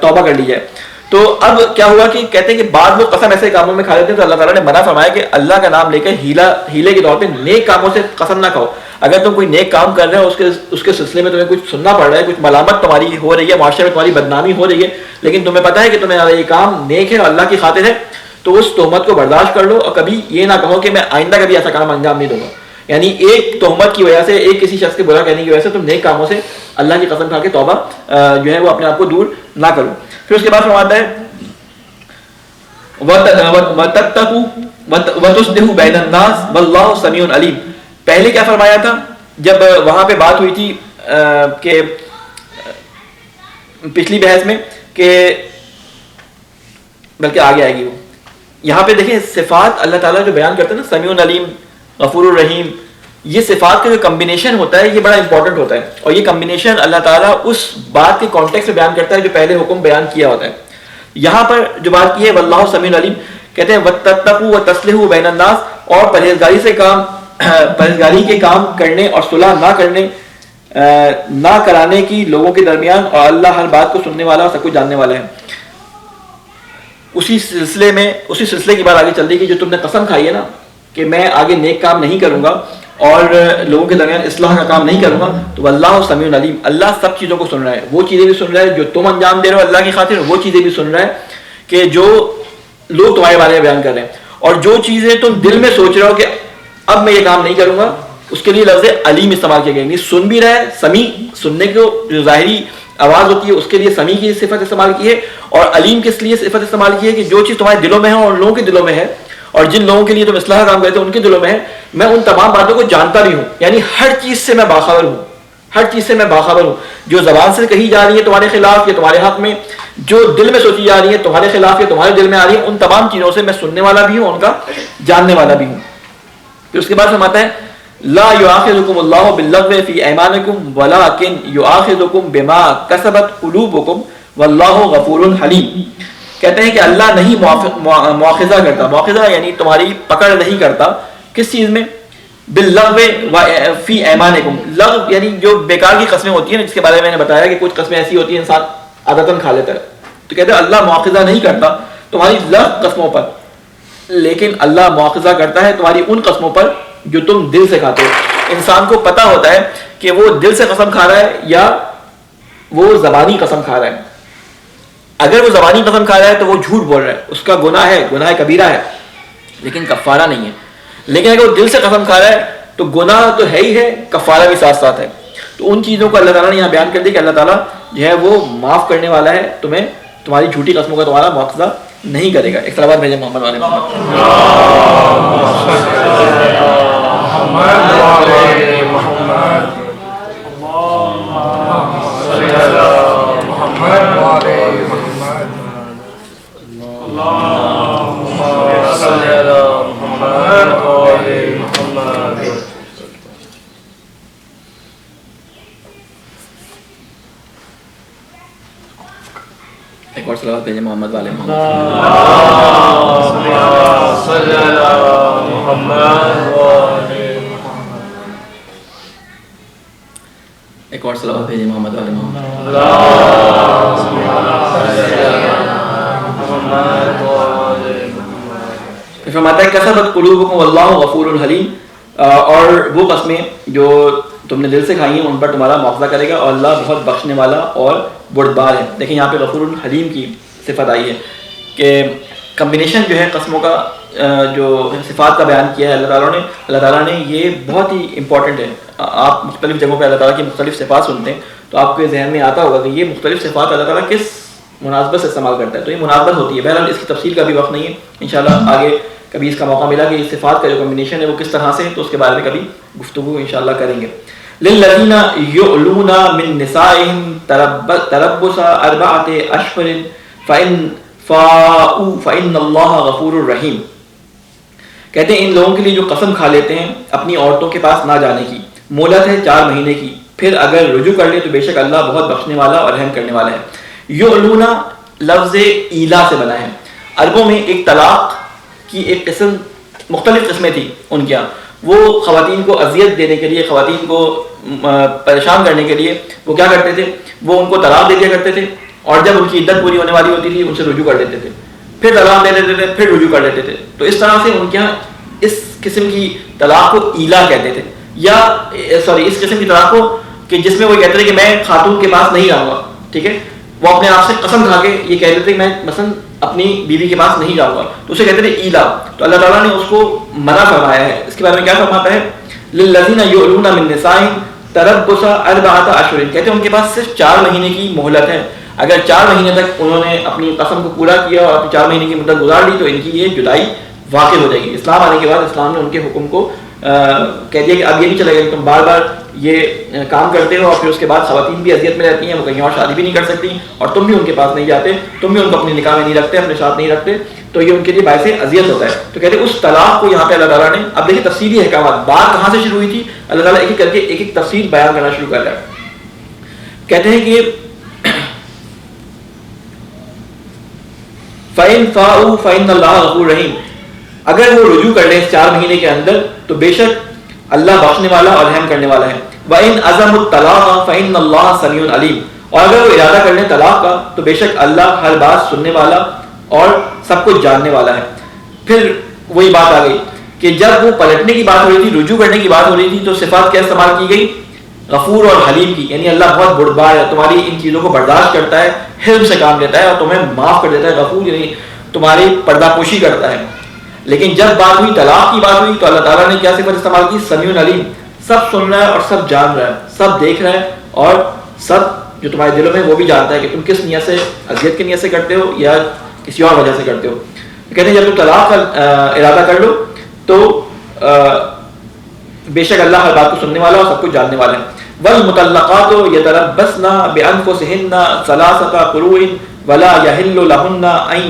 توبہ کر لی جائے. تو اب کیا ہوا کہ کہتے ہیں کہ بعض لوگ قسم ایسے کاموں میں کھا لیتے ہیں، تو اللہ تعالیٰ نے منع فرمایا کہ اللہ کا نام لے کر ہیلے کے طور پہ نیک کاموں سے قسم نہ کھاؤ. اگر تم کوئی نیک کام کر رہے ہو اس کے سلسلے میں تمہیں کچھ سننا پڑ رہا ہے، کچھ ملامت تمہاری ہو رہی ہے، معاشرے میں تمہاری بدنامی ہو رہی ہے، لیکن تمہیں پتہ ہے کہ تمہیں یہ کام نیک ہے اور اللہ کی خاطر ہے، تو اس تہمت کو برداشت کر لو اور کبھی یہ نہ کہو کہ میں آئندہ کبھی ایسا کام انجام نہیں دوں گا. یعنی ایک تہمت کی وجہ سے، ایک کسی شخص کے برا کہنے کی وجہ سے تم نیک کاموں سے اللہ کی قسم کھا کے توبہ جو ہے وہ اپنے آپ کو دور نہ کرو. پھر اس کے بعد فرماتا ہے وَتَتَّقُوا وَتُصْلِحُوا بَيْنَ النَّاسِ وَاللَّهُ سَمِيعٌ عَلِيمٌ. پہلے کیا فرمایا تھا جب وہاں پہ بات ہوئی تھی کہ پچھلی بحث میں، کہ بلکہ آگے آئے گی وہ، یہاں پہ دیکھیں صفات اللہ تعالیٰ جو بیان کرتے ہیں نا، سمیع علیم، غفور الرحیم، یہ صفات کا جو کمبینیشن ہوتا ہے یہ بڑا امپورٹنٹ ہوتا ہے. اور یہ کمبینیشن اللہ تعالیٰ اس بات کے کانٹیکسٹ میں بیان کرتا ہے جو پہلے حکم بیان کیا ہوتا ہے. یہاں پر جو بات کی ہے واللہ سمیع علیم، کہتے ہیں وَتَتَّقُوا وَتَصْلِحُوا بَيْنَ النَّاسِ، اور پرہیزگاری کے کام کرنے اور صلح نہ کرانے کی لوگوں کے درمیان، اور اللہ ہر بات کو سننے والا اور سب کچھ جاننے والا ہے. اسی سلسلے کی بات آگے چل رہی کہ جو تم نے قسم کھائی ہے نا کہ میں آگے نیک کام نہیں کروں گا اور لوگوں کے درمیان اصلاح کا کام نہیں کروں گا، تو اللہ سمیع علیم، اللہ سب چیزوں کو سن رہا ہے. وہ چیزیں بھی سن رہا ہے جو تم انجام دے رہے ہو اللہ کی خاطر، وہ چیزیں بھی سن رہا ہے کہ جو لوگ تمہارے بارے میں بیان کر رہے ہیں. اور جو چیزیں تم دل میں سوچ رہے ہو کہ اب میں یہ کام نہیں کروں گا، اس کے لیے لفظ علیم استعمال کیا گیا. سن بھی رہا ہے، سمیع، سننے کو جو ظاہری آواز ہوتی ہے اس کے لیے سمیع کی صفت استعمال کی ہے، اور علیم کس لیے صفت استعمال کی ہے کہ جو چیز تمہارے دلوں میں ہے اور لوگوں کے دلوں میں ہے اور جن لوگوں کے لیے تم اصلاح کام کرتے ہو ان کے دلوں میں ہے، میں ان تمام باتوں کو جانتا بھی ہوں، یعنی ہر چیز سے میں باخبر ہوں، ہر چیز سے میں باخبر ہوں، جو زبان سے کہی جا رہی ہے تمہارے خلاف یا تمہارے حق میں، جو دل میں سوچی جا رہی ہے تمہارے خلاف یا تمہارے دل میں آ رہی ہے، ان تمام چیزوں سے میں سننے والا بھی ہوں، ان کا جاننے والا بھی ہوں۔ پھر اس کے بعد فرماتا ہے لا یؤاخذکم اللہ باللغو فی ایمانکم ولکن یؤاخذکم بما کسبت قلوبکم واللہ غفور حلیم۔ کہتے ہیں کہ اللہ نہیں مواخذہ کرتا، مواخذہ یعنی تمہاری پکڑ نہیں کرتا، کس چیز میں؟ باللغو فی ایمانکم، لغو یعنی جو بیکار کی قسمیں ہوتی ہیں نا، جس کے بارے میں نے بتایا کہ کچھ قسمیں ایسی ہوتی ہیں انسان عادتاً کھا لیتا ہے، تو کہتے ہیں اللہ مواخذہ نہیں کرتا تمہاری لغو قسموں پر، لیکن اللہ مواخذہ کرتا ہے تمہاری ان قسموں پر جو تم دل سے کھاتے ہو۔ انسان کو پتہ ہوتا ہے کہ وہ دل سے قسم کھا رہا ہے یا وہ زبانی قسم کھا رہا ہے۔ اگر وہ زبانی قسم کھا رہا ہے تو وہ جھوٹ بول رہا ہے، اس کا گناہ ہے، گناہ کبیرہ ہے، لیکن کفارہ نہیں ہے۔ لیکن اگر وہ دل سے قسم کھا رہا ہے تو گناہ تو ہے ہی ہے، کفارہ بھی ساتھ ساتھ ہے۔ تو ان چیزوں کو اللہ تعالیٰ نے یہاں بیان کر دیا کہ اللہ تعالیٰ جو ہے وہ معاف کرنے والا ہے، تمہیں تمہاری جھوٹی قسموں کا تمہارا مواخذہ نہیں کرے گا۔ ایک صلوات بھیجیں محمد والے ایک اور صلوات بھیجیں محمد والے ایک اور صلوات بھیجیں محمد والے فرماتا ہے کسبت قلوبکم واللہ غفور حلیم، اور وہ قسمیں جو تم نے دل سے کھائی ہیں ان پر تمہارا مواخذہ کرے گا، اور اللہ بہت بخشنے والا اور بردبار ہے۔ دیکھیں یہاں پہ غفور حلیم کی صفت آئی ہے کہ کمبینیشن جو ہے قسموں کا جو صفات کا بیان کیا ہے اللہ تعالیٰ نے یہ بہت ہی امپورٹنٹ ہے۔ آپ مختلف جگہوں پہ اللہ تعالیٰ کی مختلف صفات سنتے ہیں تو آپ کے ذہن میں آتا ہوگا کہ یہ مختلف صفات اللہ تعالیٰ کس مناسبت سے استعمال کرتا ہے، تو یہ مناسبت ہوتی ہے۔ بہرحال اس کی تفصیل کا بھی وقت نہیں ہے، انشاءاللہ آگے کبھی اس کا موقع ملا کہ اس صفات کا جو کمبینیشن ہے وہ کس طرح سے ہے تو اس کے بارے میں کبھی گفتگو انشاءاللہ کریں گے۔ للذین یعلون من نسائہم تربص اربعۃ اشہر فإن فاؤوا فإن اللہ غفور الرحیم۔ کہتے ہیں ان لوگوں کے لیے جو قسم کھا لیتے ہیں اپنی عورتوں کے پاس نہ جانے کی، مہلت ہے 4 مہینے کی، پھر اگر رجوع کر لے تو بے شک اللہ بہت بخشنے والا اور رحم کرنے والا ہے۔ یعلون لفظ ایلا سے بنا ہے۔ عربوں میں ایک طلاق کی ایک قسم، مختلف قسمیں تھیں ان کے یہاں، وہ خواتین کو اذیت دینے کے لیے، خواتین کو پریشان کرنے کے لیے وہ کیا کرتے تھے، وہ ان کو طلاق دے دیا کرتے تھے، اور جب ان کی عدت پوری ہونے والی ہوتی تھی ان سے رجوع کر دیتے تھے، پھر طلاق دے دیتے تھے، پھر رجوع کر دیتے تھے۔ تو اس طرح سے ان کے یہاں اس قسم کی طلاق کو ایلا کہتے تھے، یا اس قسم کی طلاق کو کہ جس میں وہ کہتے تھے کہ میں خاتون کے پاس نہیں جاؤں گا، ٹھیک ہے، وہ اپنے آپ سے قسم کھا کے یہ کہتے تھے کہ میں مثلا اپنی بیوی کے پاس نہیں جاؤں گا، تو اسے کہتے تھے ایلا۔ تو اللہ تعالیٰ نے اس کو منع فرمایا ہے۔ اس کے بارے میں کیا فرماتا ہے؟ للذین یعلون من نسائہم تربص اربعۃ اشہر، کہتے ہیں ان کے پاس صرف 4 مہینے کی مہلت ہے، اگر 4 مہینے تک انہوں نے اپنی قسم کو پورا کیا اور اپنی 4 مہینے کی مدت گزار لی تو ان کی یہ جدائی واقع ہو جائے گی۔ اسلام آنے کے بعد اسلام نے ان کے حکم کو کہہ دیا کہ اب یہ نہیں چلے گا کہ تم بار بار یہ کام کرتے ہو اور پھر اس کے بعد خواتین بھی اذیت میں رہتی ہیں، وہ کہیں اور شادی بھی نہیں کر سکتی، اور تم بھی ان کے پاس نہیں جاتے، تم بھی ان کو اپنی نکاح میں نہیں رکھتے، اپنے ساتھ نہیں رکھتے، تو یہ ان کے لیے باعث اذیت ہوتا ہے۔ تو کہتے ہیں اس طلاق کو یہاں پہ اللہ تعالیٰ نے، اب دیکھیں تفصیلی احکامات، بات کہاں سے شروع ہوئی تھی، اللہ تعالیٰ ایک ایک کر کے ایک ایک تفصیل بیان کرنا شروع کر رہا ہے۔ کہتے ہیں کہ فَإِن فَاؤوا فَإِنَّ اللَّهَ غَفُورٌ رَحِيمٌ، اگر وہ رجوع کر لیں اس 4 مہینے کے اندر تو بے شک اللہ بخشنے والا اور رحم کرنے والا ہے۔ وَإِنْ عَزَمُوا الطَّلَاقَ فَإِنَّ اللَّهَ سَمِيعٌ عَلِيمٌ، اور اگر وہ ارادہ کر لیں طلاق کا تو بے شک اللہ ہر بات سننے والا اور سب کچھ جاننے والا ہے۔ پھر وہی بات آ گئی کہ جب وہ پلٹنے کی بات ہو رہی تھی، رجوع کرنے کی بات ہو رہی تھی، تو صفات کیا استعمال کی گئی؟ غفور اور حلیم کی، یعنی اللہ بہت بردبار ہے، تمہاری ان چیزوں کو برداشت کرتا ہے، حلم سے کام لیتا ہے اور تمہیں معاف کر دیتا ہے۔ غفور یعنی تمہاری پردہ پوشی کرتا ہے۔ لیکن جب بات ہوئی طلاق کی بات ہوئی تو اللہ تعالیٰ نے کیا صفت استعمال کی؟ سمیع علیم، سب سن رہا ہے اور سب جان رہا ہے، سب دیکھ رہا ہے، اور سب جو تمہارے دلوں میں وہ بھی جانتا ہے کہ تم کس نیت سے، اذیت کی نیت سے کرتے ہو یا کسی اور وجہ سے کرتے ہو۔ کہتے ہیں جب تم طلاق کا ارادہ کر لو تو بے شک اللہ ہر بات کو سننے والا اور سب کچھ جاننے والا ہے. والمطلقات یتربصن بانفسهن ثلاثه قروء ولا يحل لهن ان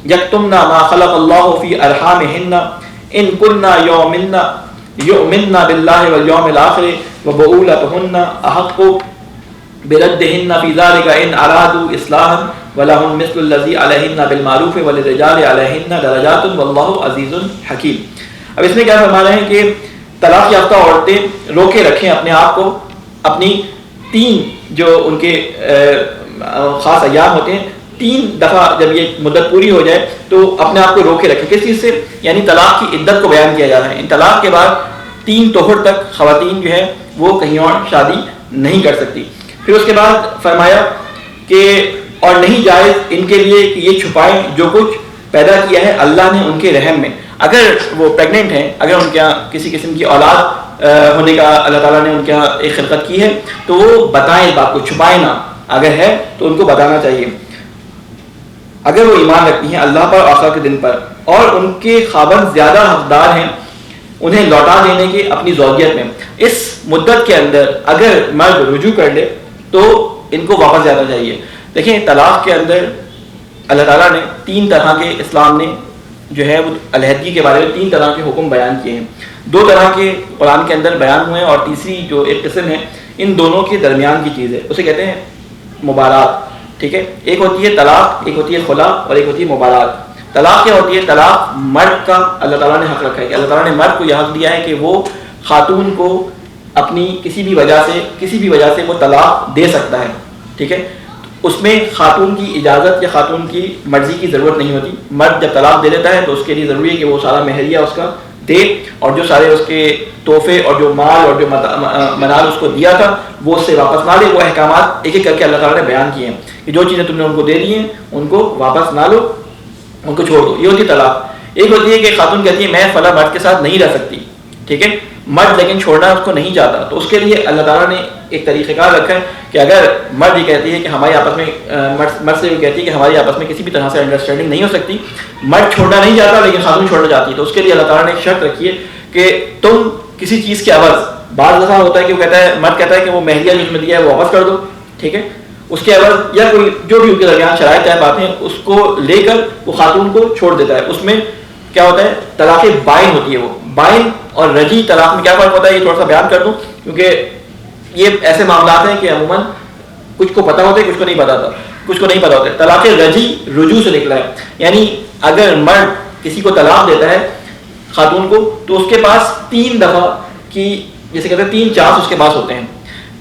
یکتمن ما خلق اللہ فی ارحامہن ان کننا یؤمنن باللہ والیوم الآخر وبعولتہن احق بردہن فی ذلک ان ارادوا اصلاحا ولہم مثل الذی علیہن بالمعروف وللرجال علیہن درجات واللہ عزیز حکیم. اب اس میں کیا فرما رہے ہیں کہ طلاق یافتہ عورتیں روکے رکھیں اپنے آپ کو اپنی 3 جو ان کے خاص ایام ہوتے ہیں 3 دفعہ جب یہ مدت پوری ہو جائے تو اپنے آپ کو روکے رکھیں. کس چیز سے؟ یعنی طلاق کی عدت کو بیان کیا جا رہا ہے. ان طلاق کے بعد 3 طہر تک خواتین جو ہے وہ کہیں اور شادی نہیں کر سکتی. پھر اس کے بعد فرمایا کہ اور نہیں جائز ان کے لیے کہ یہ چھپائیں جو کچھ پیدا کیا ہے اللہ نے ان کے رحم میں. اگر وہ پریگننٹ ہیں, اگر ان کے یہاں کسی قسم کی اولاد ہونے کا اللہ تعالیٰ نے ان کے یہاں ایک خلقت کی ہے تو وہ بتائیں اس بات کو, چھپائیں نہ. اگر ہے تو ان کو بتانا چاہیے. اگر وہ ایمان رکھتی ہیں اللہ پر اور آخرت کے دن پر اور ان کے خاوند زیادہ حقدار ہیں انہیں لوٹا دینے کے اپنی زوجیت میں, اس مدت کے اندر اگر مرد رجوع کر لے تو ان کو واپس جانا چاہیے. دیکھیں طلاق کے اندر اللہ تعالیٰ نے 3 طرح کے, اسلام نے جو ہے وہ علیحدگی کے بارے میں 3 طرح کے حکم بیان کیے ہیں. 2 طرح کے قرآن کے اندر بیان ہوئے ہیں اور تیسری جو ایک قسم ہے ان دونوں کے درمیان کی چیز ہے, اسے کہتے ہیں مبارات. ٹھیک ہے, ایک ہوتی ہے طلاق, ایک ہوتی ہے خلا اور ایک ہوتی ہے مبارات. طلاق کیا ہوتی ہے؟ طلاق مرد کا اللہ تعالیٰ نے حق رکھا ہے کہ اللہ تعالیٰ نے مرد کو یہ حق دیا ہے کہ وہ خاتون کو اپنی کسی بھی وجہ سے وہ طلاق دے سکتا ہے. ٹھیک ہے, اس میں خاتون کی اجازت یا خاتون کی مرضی کی ضرورت نہیں ہوتی. مرد جب طلاق دے دیتا ہے تو اس کے لیے ضروری ہے کہ وہ سارا مہریہ اس کا دے اور جو سارے اس کے تحفے اور جو مال اور جو منال اس کو دیا تھا وہ اس سے واپس نہ لے. وہ احکامات ایک ایک کر کے اللہ تعالیٰ نے بیان کیے ہیں کہ جو چیزیں تم نے ان کو دے دی ہیں ان کو واپس نہ لو, ان کو چھوڑ دو. یہ ہوتی ہے طلاق. ایک ہوتی ہے کہ خاتون کہتی ہے میں فلاں مرد کے ساتھ نہیں رہ سکتی. ٹھیک ہے, مرد لیکن چھوڑنا اس کو نہیں چاہتا تو اس کے لیے اللہ تعالیٰ نے ایک طریقہ کار رکھا ہے کہ اگر مرد یہ کہتی ہے کہ ہماری آپس میں مرد سے یہ کہتی ہے کہ ہماری آپس میں کسی بھی طرح سے انڈرسٹینڈنگ نہیں ہو سکتی, مرد چھوڑنا نہیں چاہتا لیکن خاتون چھوڑنا چاہتی ہے, تو اس کے لیے اللہ تعالیٰ نے ایک شرط رکھی ہے کہ تم کسی چیز کے عوض, بعض دفعہ ہوتا ہے کہ وہ کہتا ہے, مرد کہتا ہے کہ وہ مہریہ جو اس میں دیا ہے وہ واپس کر دو. ٹھیک ہے, اس کے عوض یا کوئی جو بھی ان کے درمیان شرائط ہے باتیں اس کو لے کر وہ خاتون کو چھوڑ دیتا ہے. اس میں کیا ہوتا ہے؟ طلاق بائن ہوتی ہے. وہ بائن اور رجی طلاق میں کیا فرق ہوتا ہے یہ تھوڑا سا بیان کر دوں کیونکہ یہ ایسے معاملات ہیں کہ عموماً کچھ کو پتہ ہوتا ہے کچھ کو نہیں پتہ ہوتا ہے. طلاق رجی رجوع سے نکلا ہے, یعنی اگر مرد کسی کو طلاق دیتا ہے خاتون کو تو اس کے پاس 3 دفعہ کی جیسے کہتے ہیں 3 چانس اس کے پاس ہوتے ہیں.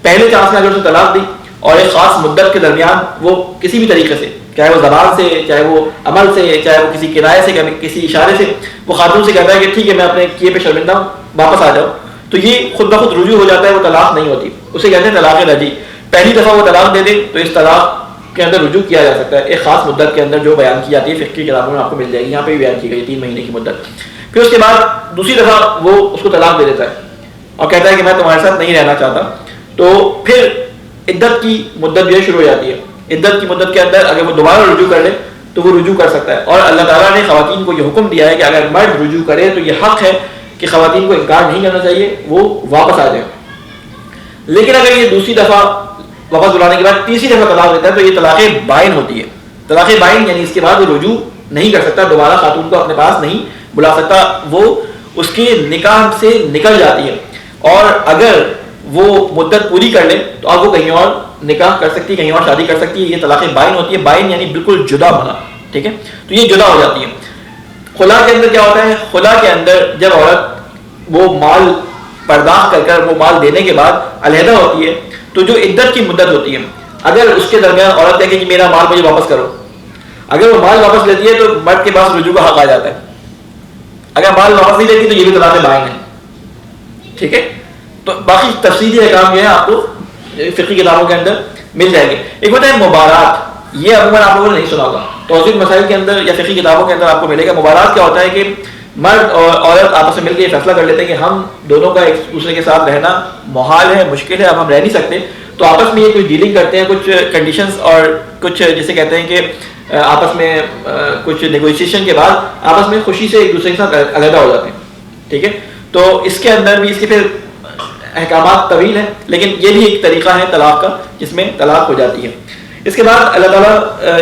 پہلے چانس میں اگر اسے طلاق دی اور ایک خاص مدت کے درمیان وہ کسی بھی طریقے سے, چاہے وہ زبان سے, چاہے وہ عمل سے, چاہے وہ کسی کنایے سے, کسی اشارے سے وہ خاتون سے کہتا ہے کہ ٹھیک ہے میں اپنے کیے پہ شرمندہ ہوں واپس آ جاؤ, تو یہ خود بخود رجوع ہو جاتا ہے, وہ طلاق نہیں ہوتی. اسے کہتے ہیں طلاق رجی. پہلی دفعہ وہ طلاق دے دے تو اس طلاق کے اندر رجوع کیا جا سکتا ہے ایک خاص مدت کے اندر جو بیان کی جاتی ہے فقہ کی کتابوں میں آپ کو مل جائے گی, یہاں پہ بھی بیان کی گئی 3 مہینے کی مدت. پھر اس کے بعد دوسری دفعہ وہ اس کو طلاق دے دیتا ہے اور کہتا ہے کہ میں تمہارے ساتھ نہیں رہنا چاہتا, تو پھر عدت کی مدت بھی شروع ہو جاتی ہے. عدت کی مدت کے اندر اگر وہ دوبارہ رجوع کر لے تو وہ رجوع کر سکتا ہے. اور اللہ تعالیٰ نے خواتین کو یہ حکم دیا ہے کہ اگر مرد رجوع کرے تو یہ حق ہے کہ خواتین کو انکار نہیں کرنا چاہیے, وہ واپس آ جائے. لیکن اگر یہ دوسری دفعہ واپس بلانے کے بعد تیسری دفعہ طلاق دیتا ہے تو یہ طلاق بائن ہوتی ہے. طلاق بائن یعنی اس کے بعد وہ رجوع نہیں کر سکتا, دوبارہ خاتون کو اپنے پاس نہیں بلا سکتا, وہ اس کے نکاح سے نکل جاتی ہے. اور اگر وہ مدت پوری کر لے تو اب وہ کہیں اور نکاح کر سکتی ہے, کہیں اور شادی کر سکتی ہے. یہ طلاق بائن ہوتی ہے. بائن یعنی بالکل جدا ہونا. ٹھیک ہے, تو یہ جدا ہو جاتی ہے. خلا کے اندر کیا ہوتا ہے؟ خلا کے اندر جب عورت وہ مال پرداخت کر کر وہ مال دینے کے بعد علیحدہ ہوتی ہے تو جو عدت کی مدت ہوتی ہے, اگر اس کے درمیان عورت کہے کہ میرا مال مجھے واپس کرو, اگر وہ مال واپس لیتی ہے تو مرد کے پاس رجوع کا حق آ جاتا ہے. اگر مال واپس نہیں لیتی تو یہ بھی طلاق بائن ہے. ٹھیک ہے, تو باقی تفصیلی احکام جو ہے آپ کو فقہی کتابوں کے اندر مل جائیں گے. ایک ہوتا ہے مبارات, یہ عموماً آپ لوگوں نے نہیں سنا ہوگا, توضیح مسائل کے اندر یا فقہی کتابوں کے اندر آپ کو ملے گا. مبارات کیا ہوتا ہے کہ مرد اور عورت آپس میں مل کے یہ فیصلہ کر لیتے ہیں کہ ہم دونوں کا ایک دوسرے کے ساتھ رہنا محال ہے, مشکل ہے, اب ہم رہ نہیں سکتے, تو آپس میں یہ کچھ ڈیلنگ کرتے ہیں, کچھ کنڈیشنز اور کچھ جسے کہتے ہیں کہ آپس میں کچھ نیگوشیشن کے بعد آپس میں خوشی سے ایک دوسرے کے ساتھ علیحدہ ہو جاتے ہیں. ٹھیک ہے, تو اس کے اندر بھی اس کے پھر احکامات طویل ہیں, لیکن یہ بھی ایک طریقہ ہے طلاق کا جس میں طلاق ہو جاتی ہے. اس کے بعد اللہ تعالیٰ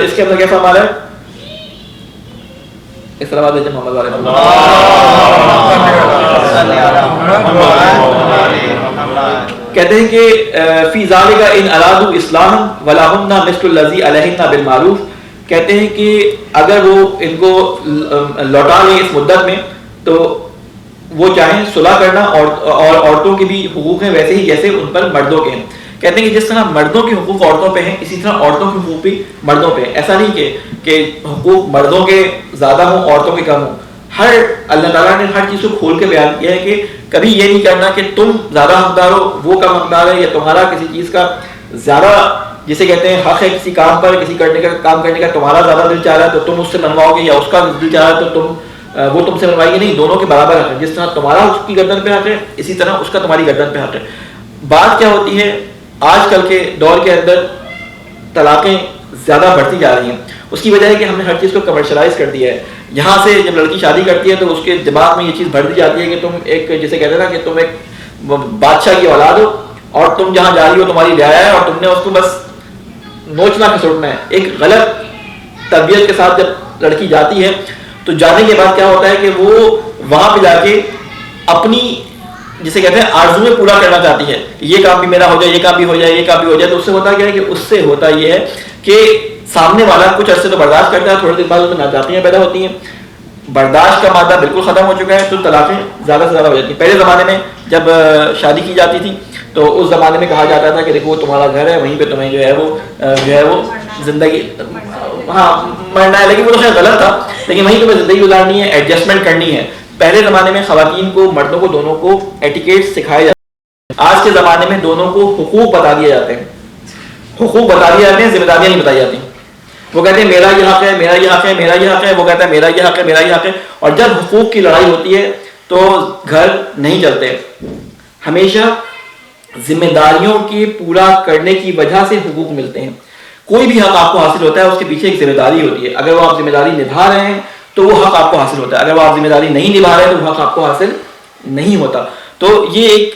اس کے اندر کیا فرما رہا ہے, اس طرح بات محمد والے کہتے ہیں کہ فی ذالک ان ارادوا اصلاحا ولہن مثل الذی علیہن بالمعروف, کہتے ہیں کہ اگر وہ ان کو لوٹا لیں اس مدت میں تو وہ چاہیں صلح کرنا, اور عورتوں کے بھی حقوق ہیں ویسے ہی جیسے ان پر مردوں کے ہیں. کہتے ہیں کہ جس طرح مردوں کے حقوق عورتوں پہ ہیں اسی طرح عورتوں کے حقوق بھی مردوں پہ ہیں. ایسا نہیں کہ حقوق مردوں کے زیادہ ہوں عورتوں کے کم ہوں. اللہ تعالیٰ نے ہر چیز کو کھول کے بیان کیا ہے کہ کبھی یہ نہیں کرنا کہ تم زیادہ حقدار ہو وہ کم حقدار ہے, یا تمہارا کسی چیز کا زیادہ جسے کہتے ہیں حق ہے کسی کام پر, کسی کام کرنے کا تمہارا زیادہ دل چاہ رہا ہے تو تم اس سے منواؤ گے, یا اس کا دل چاہ رہا ہے تو وہ تم سے منوائے گی نہیں. دونوں کے برابر حق ہے. جس طرح تمہارا اس کی گردن پہ حق ہے اسی طرح اس کا تمہاری گردن پہ حق ہے. بات کیا ہوتی ہے آج کل کے دور کے اندر طلاقیں زیادہ بڑھتی جا رہی ہیں. اس کی وجہ ہے کہ ہم نے ہر چیز کو کمرشلائز کر دیا ہے. یہاں سے جب لڑکی شادی کرتی ہے تو اس کے دماغ میں یہ چیز بھر دی جاتی ہے کہ تم ایک جسے کہتے ہیں نا کہ تم ایک بادشاہ کی اولاد ہو اور تم جہاں جا رہی ہو تمہاری رعایا ہے اور تم نے اس کو بس نوچنا کھسوٹنا ہے. ایک غلط تربیت کے ساتھ جب لڑکی جاتی ہے تو جانے کے بعد کیا ہوتا ہے کہ وہ وہاں پہ جا کے اپنی جسے کہتے ہیں آرزویں پورا کرنا چاہتی ہے. یہ کام بھی میرا ہو جائے, یہ کام بھی ہو جائے, یہ کام بھی ہو جائے. تو اس سے ہوتا کیا ہے کہ اس سے ہوتا یہ ہے کہ سامنے والا کچھ عرصے تو برداشت کرتا ہے, تھوڑے دن بعد اس میں ناجائزیاں پیدا ہوتی ہیں. برداشت کا مادہ بالکل ختم ہو چکا ہے تو طلاقیں زیادہ سے زیادہ ہو جاتی ہیں. پہلے زمانے میں جب شادی کی جاتی تھی تو اس زمانے میں کہا جاتا تھا کہ دیکھو وہ تمہارا گھر ہے, وہیں پہ تمہیں جو ہے وہ زندگی ہاں مرنا ہے, لیکن وہ تو خیر غلط تھا, لیکن وہیں تمہیں زندگی گزارنی ہے, ایڈجسٹمنٹ کرنی ہے. پہلے زمانے میں خواتین کو مردوں کو دونوں کو ایٹیکیٹ سکھائے جاتے ہیں. آج کے زمانے میں دونوں کو حقوق بتا دیے جاتے ہیں, حقوق بتا دیے جاتے ہیں, ذمہ داریاں نہیں بتائی جاتی. وہ کہتے ہیں میرا یہ حق ہے, میرا یہ حق ہے, میرا یہ حق ہے, وہ کہتا ہے میرا یہ حق ہے, میرا یہ حق ہے. اور جب حقوق کی لڑائی ہوتی ہے تو گھر نہیں چلتے. ہمیشہ ذمہ داریوں کے پورا کرنے کی وجہ سے حقوق ملتے ہیں. کوئی بھی حق آپ کو حاصل ہوتا ہے اس کے پیچھے ایک ذمہ داری ہوتی ہے. اگر وہ آپ ذمہ داری نبھا رہے ہیں تو وہ حق آپ کو حاصل ہوتا ہے, اگر وہ آپ ذمہ داری نہیں نبھا رہے ہیں تو وہ حق آپ کو حاصل نہیں ہوتا. تو یہ ایک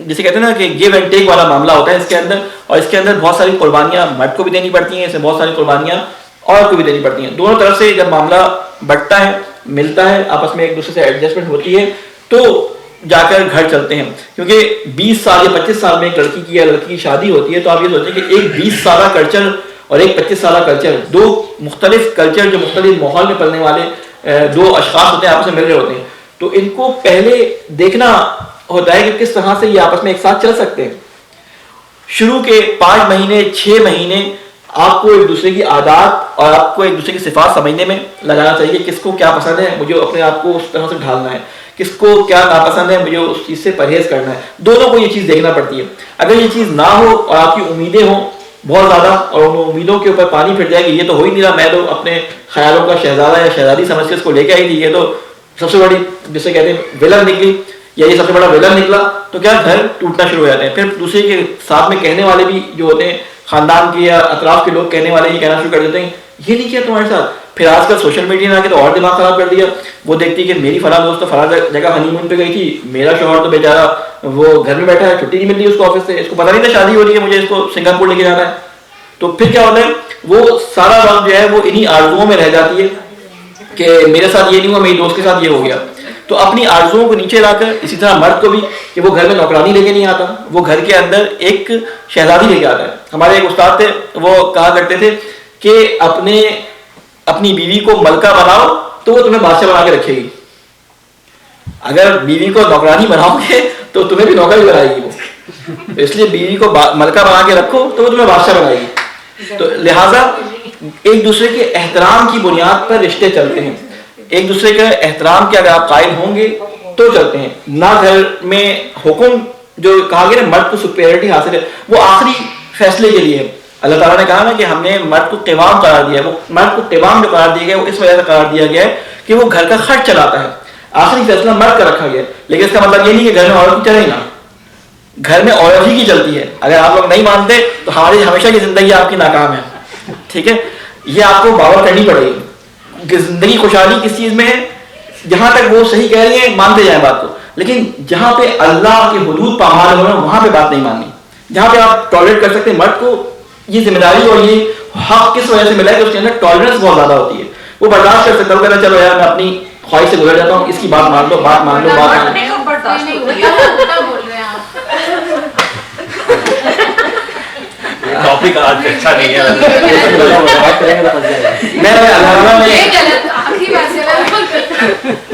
جسے کہتے ہیں نا کہ گیو اینڈ ٹیک والا معاملہ ہوتا ہے اس کے اندر, اور اس کے اندر بہت ساری قربانیاں مرد کو بھی دینی پڑتی ہیں, اس میں بہت ساری قربانیاں عورت کو بھی دینی پڑتی ہیں. دونوں طرف سے جب معاملہ بٹتا ہے, ملتا ہے, آپس میں ایک دوسرے سے ایڈجسٹمنٹ ہوتی ہے تو جا کر گھر چلتے ہیں. کیونکہ 20 سال یا 25 سال میں ایک لڑکی کی یا لڑکی کی شادی ہوتی ہے تو آپ یہ سوچیں کہ ایک 20 سالہ کلچر اور ایک 25 سالہ کلچر, دو مختلف کلچر جو مختلف ماحول میں پلنے والے دو اشخاص ہوتے ہیں, آپس میں مل رہے ہوتے ہیں. تو ان کو پہلے دیکھنا ہوتا ہے کہ کس طرح سے یہ آپس میں ایک ساتھ چل سکتے ہیں. شروع کے 5 مہینے 6 مہینے آپ کو ایک دوسرے کی عادات اور آپ کو ایک دوسرے کی صفات سمجھنے میں لگانا چاہیے. کس کو کیا پسند ہے, مجھے اپنے آپ کو اس طرح سے ڈھالنا ہے, کس کو کیا ناپسند ہے, مجھے اس چیز سے پرہیز کرنا ہے. دونوں کو یہ چیز دیکھنا پڑتی ہے. اگر یہ چیز نہ ہو اور آپ کی امیدیں ہوں بہت زیادہ اور ان امیدوں کے اوپر پانی پھر جائے کہ یہ تو ہو ہی نہیں رہا, میں تو اپنے خیالوں کا شہزادہ یا شہزادی سمجھ کے اس کو لے کے آئی تھی, یہ تو سب سے بڑی جسے کہتے ہیں ولن نکلی یا یہ سب سے بڑا ولن نکلا, تو کیا گھر ٹوٹنا شروع ہو جاتے ہیں. پھر دوسرے کے ساتھ میں کہنے والے بھی جو ہوتے ہیں خاندان کے یا اطراف کے لوگ کہنے والے یہ کہنا شروع کر دیتے ہیں یہ نہیں کیا تمہارے ساتھ. پھر آج کل سوشل میڈیا نے آ کے تو اور دماغ خراب کر دیا. وہ دیکھتی کہ میری فلاں دوست تو فلاں جگہ ہنی مون پہ گئی تھی, میرا شوہر تو بیچارہ وہ گھر میں بیٹھا ہے, چھٹی نہیں مل رہی اس کو آفس سے, اس کو پتہ نہیں تھا شادی ہو رہی ہے, مجھے اس کو سنگاپور لے کے جانا ہے. تو پھر کیا ہوتا ہے وہ سارا وقت جو ہے وہ انہی آرزوؤں میں رہ جاتی ہے کہ میرے ساتھ یہ نہیں ہوا, میری دوست کے ساتھ یہ ہو گیا. تو اپنی آرزوؤں کو نیچے لا کر, اسی طرح مرد کو بھی کہ وہ گھر میں نوکرانی لے کے نہیں آتا, وہ گھر کے اندر ایک شہزادی لے کے آتا ہے. ہمارے ایک استاد تھے, وہ کہا کرتے تھے کہ اپنی بیوی کو ملکہ بناؤ تو وہ تمہیں بادشاہ بنا کے رکھے گی, اگر بیوی کو نوکرانی بناؤ گے تو تمہیں بھی نوکر ہی بنائے گی وہ. اس لیے بیوی کو ملکہ بنا کے رکھو تو وہ تمہیں بادشاہ بنائے گی. تو لہٰذا ایک دوسرے کے احترام کی بنیاد پر رشتے چلتے ہیں. ایک دوسرے کے احترام کے اگر آپ قائل ہوں گے تو چلتے ہیں. نہ گھر میں حکم جو کہا گیا نا مرد کو سپیریٹی حاصل ہے, وہ آخری فیصلے کے لیے ہے. اللہ تعالیٰ نے کہا نا کہ ہم نے مرد کو قوام قرار دیا ہے. وہ مرد کو قوام جو قرار دیا گیا ہے وہ اس وجہ سے قرار دیا گیا ہے کہ وہ گھر کا خرچ چلاتا ہے. آخری فیصلہ مرد کا رکھا گیا ہے, لیکن اس کا مطلب یہ نہیں کہ گھر میں عورت کی چلے نا, گھر میں عورت ہی کی چلتی ہے. اگر آپ لوگ نہیں مانتے تو ہماری ہمیشہ کی زندگی آپ کی ناکام ہے. ٹھیک ہے, یہ آپ کو باور کرنی پڑے گی کہ زندگی خوشحالی کس چیز میں ہے. جہاں تک وہ صحیح کہہ رہی ہیں مانتے جائیں بات کو, لیکن جہاں پہ اللہ کے حدود پامال ہو رہے ہیں وہاں پہ بات نہیں ماننی. جہاں پہ آپ ٹالریٹ کر سکتے ہیں مرد کو, یہ ذمہ داری اور یہ حق کس وجہ سے ملا ہے کہ اس کے اندر ٹالرنس بہت زیادہ ہوتی ہے. وہ برداشت کر سکتا ہے, وہ کہنا چلو یار میں اپنی خواہش سے گزر جاتا ہوں, اس کی بات مان لو, بات مان لو, بات مان ٹاپک آج اچھا نہیں ہے.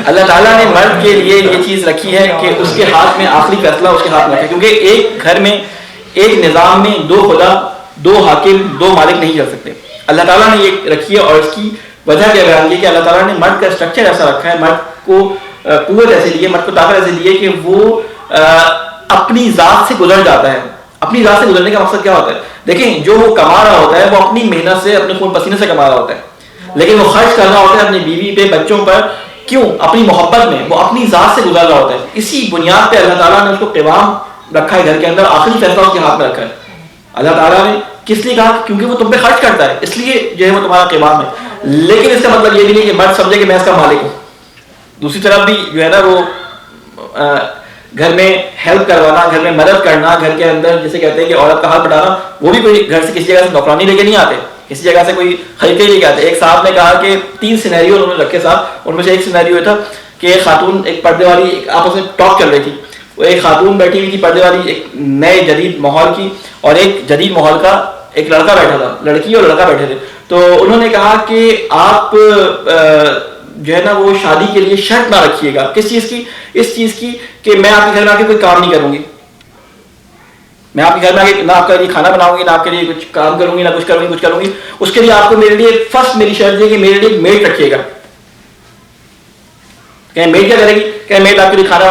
اللہ تعالیٰ نے مرد کے لیے یہ چیز رکھی ہے کہ اس کے ہاتھ میں آخری فیصلہ اس کے ہاتھ میں رکھا ہے, کیونکہ ایک گھر میں ایک نظام میں دو خدا, دو حاکم, دو مالک نہیں چل سکتے. اللہ تعالیٰ نے یہ رکھی ہے, اور اس کی وجہ کیا بیان کی کہ اللہ تعالیٰ نے مرد کا اسٹرکچر ایسا رکھا ہے, مرد کو قوت ایسے دی ہے, مرد کو طاقت ایسے دی ہے کہ وہ اپنی ذات سے گزر جاتا ہے. اپنی ذات سے گزرنے کا مقصد کیا ہوتا ہے؟ دیکھیں, جو وہ کما رہا ہوتا ہے وہ اپنی محنت سے, اپنے خون پسینے سے کما رہا ہوتا ہے, لیکن وہ خرچ کر رہا ہوتا ہے اپنی بیوی پہ, بچوں پر. کیوں؟ اپنی محبت میں. وہ اپنی ذات سے گزر رہا ہوتا ہے. اسی بنیاد پہ اللہ تعالیٰ نے اس کو قوام رکھا ہے گھر کے اندر, آخری فیصلہ اس کے ہاتھ میں رکھا ہے. اللہ تعالیٰ نے کس لیے کہا؟ کیونکہ وہ تم پہ خرچ کرتا ہے, اس لیے جو ہے وہ تمہارا قوام ہے. لیکن اس کا مطلب یہ بھی نہیں کہ مرد سمجھے کہ میں اس کا مالک ہوں. دوسری طرف بھی جو ہے نا وہ گھر میں ہیلپ کروانا, گھر میں مدد کرنا, گھر کے اندر جسے کہتے ہیں کہ عورت کا ہاتھ بٹانا, وہ بھی کوئی گھر سے کسی جگہ سے نوکرانی لے کے نہیں آتے, کسی جگہ سے کوئی خرید کے لے کے آتے. ایک صاحب نے کہا کہ 3 سینیریو انہوں نے رکھے صاحب, ان میں سے ایک سینیریو یہ تھا کہ ایک خاتون, ایک پردے والی آپس میں ٹاک چل رہی تھی. وہ ایک خاتون بیٹھی ہوئی تھی پردے والی ایک نئے جدید ماحول کی, اور ایک جدید ماحول کا ایک لڑکا بیٹھا تھا, لڑکی اور لڑکا بیٹھے تھے. تو انہوں نے کہا کہ آپ جو ہے نا وہ شادی کے لیے شرط نہ رکھیے گا. کس چیز کی؟ اس چیز کی کہ میں آپ کے گھر میں آ کے کوئی کام نہیں کروں گی, میں آپ کے گھر میں آ کے نہ آپ کے لیے کھانا بناؤں گی, نہ آپ کے لیے کچھ کام کروں گی, نہ کچھ کروں گی. اس کے لیے آپ کو میرے لیے فرسٹ میری شرط ہے کہ میرے لیے ایک میڈ رکھیے گا. کہ میڈ کیا کرے گی؟ کہ میڈ آپ کے لیے کھانا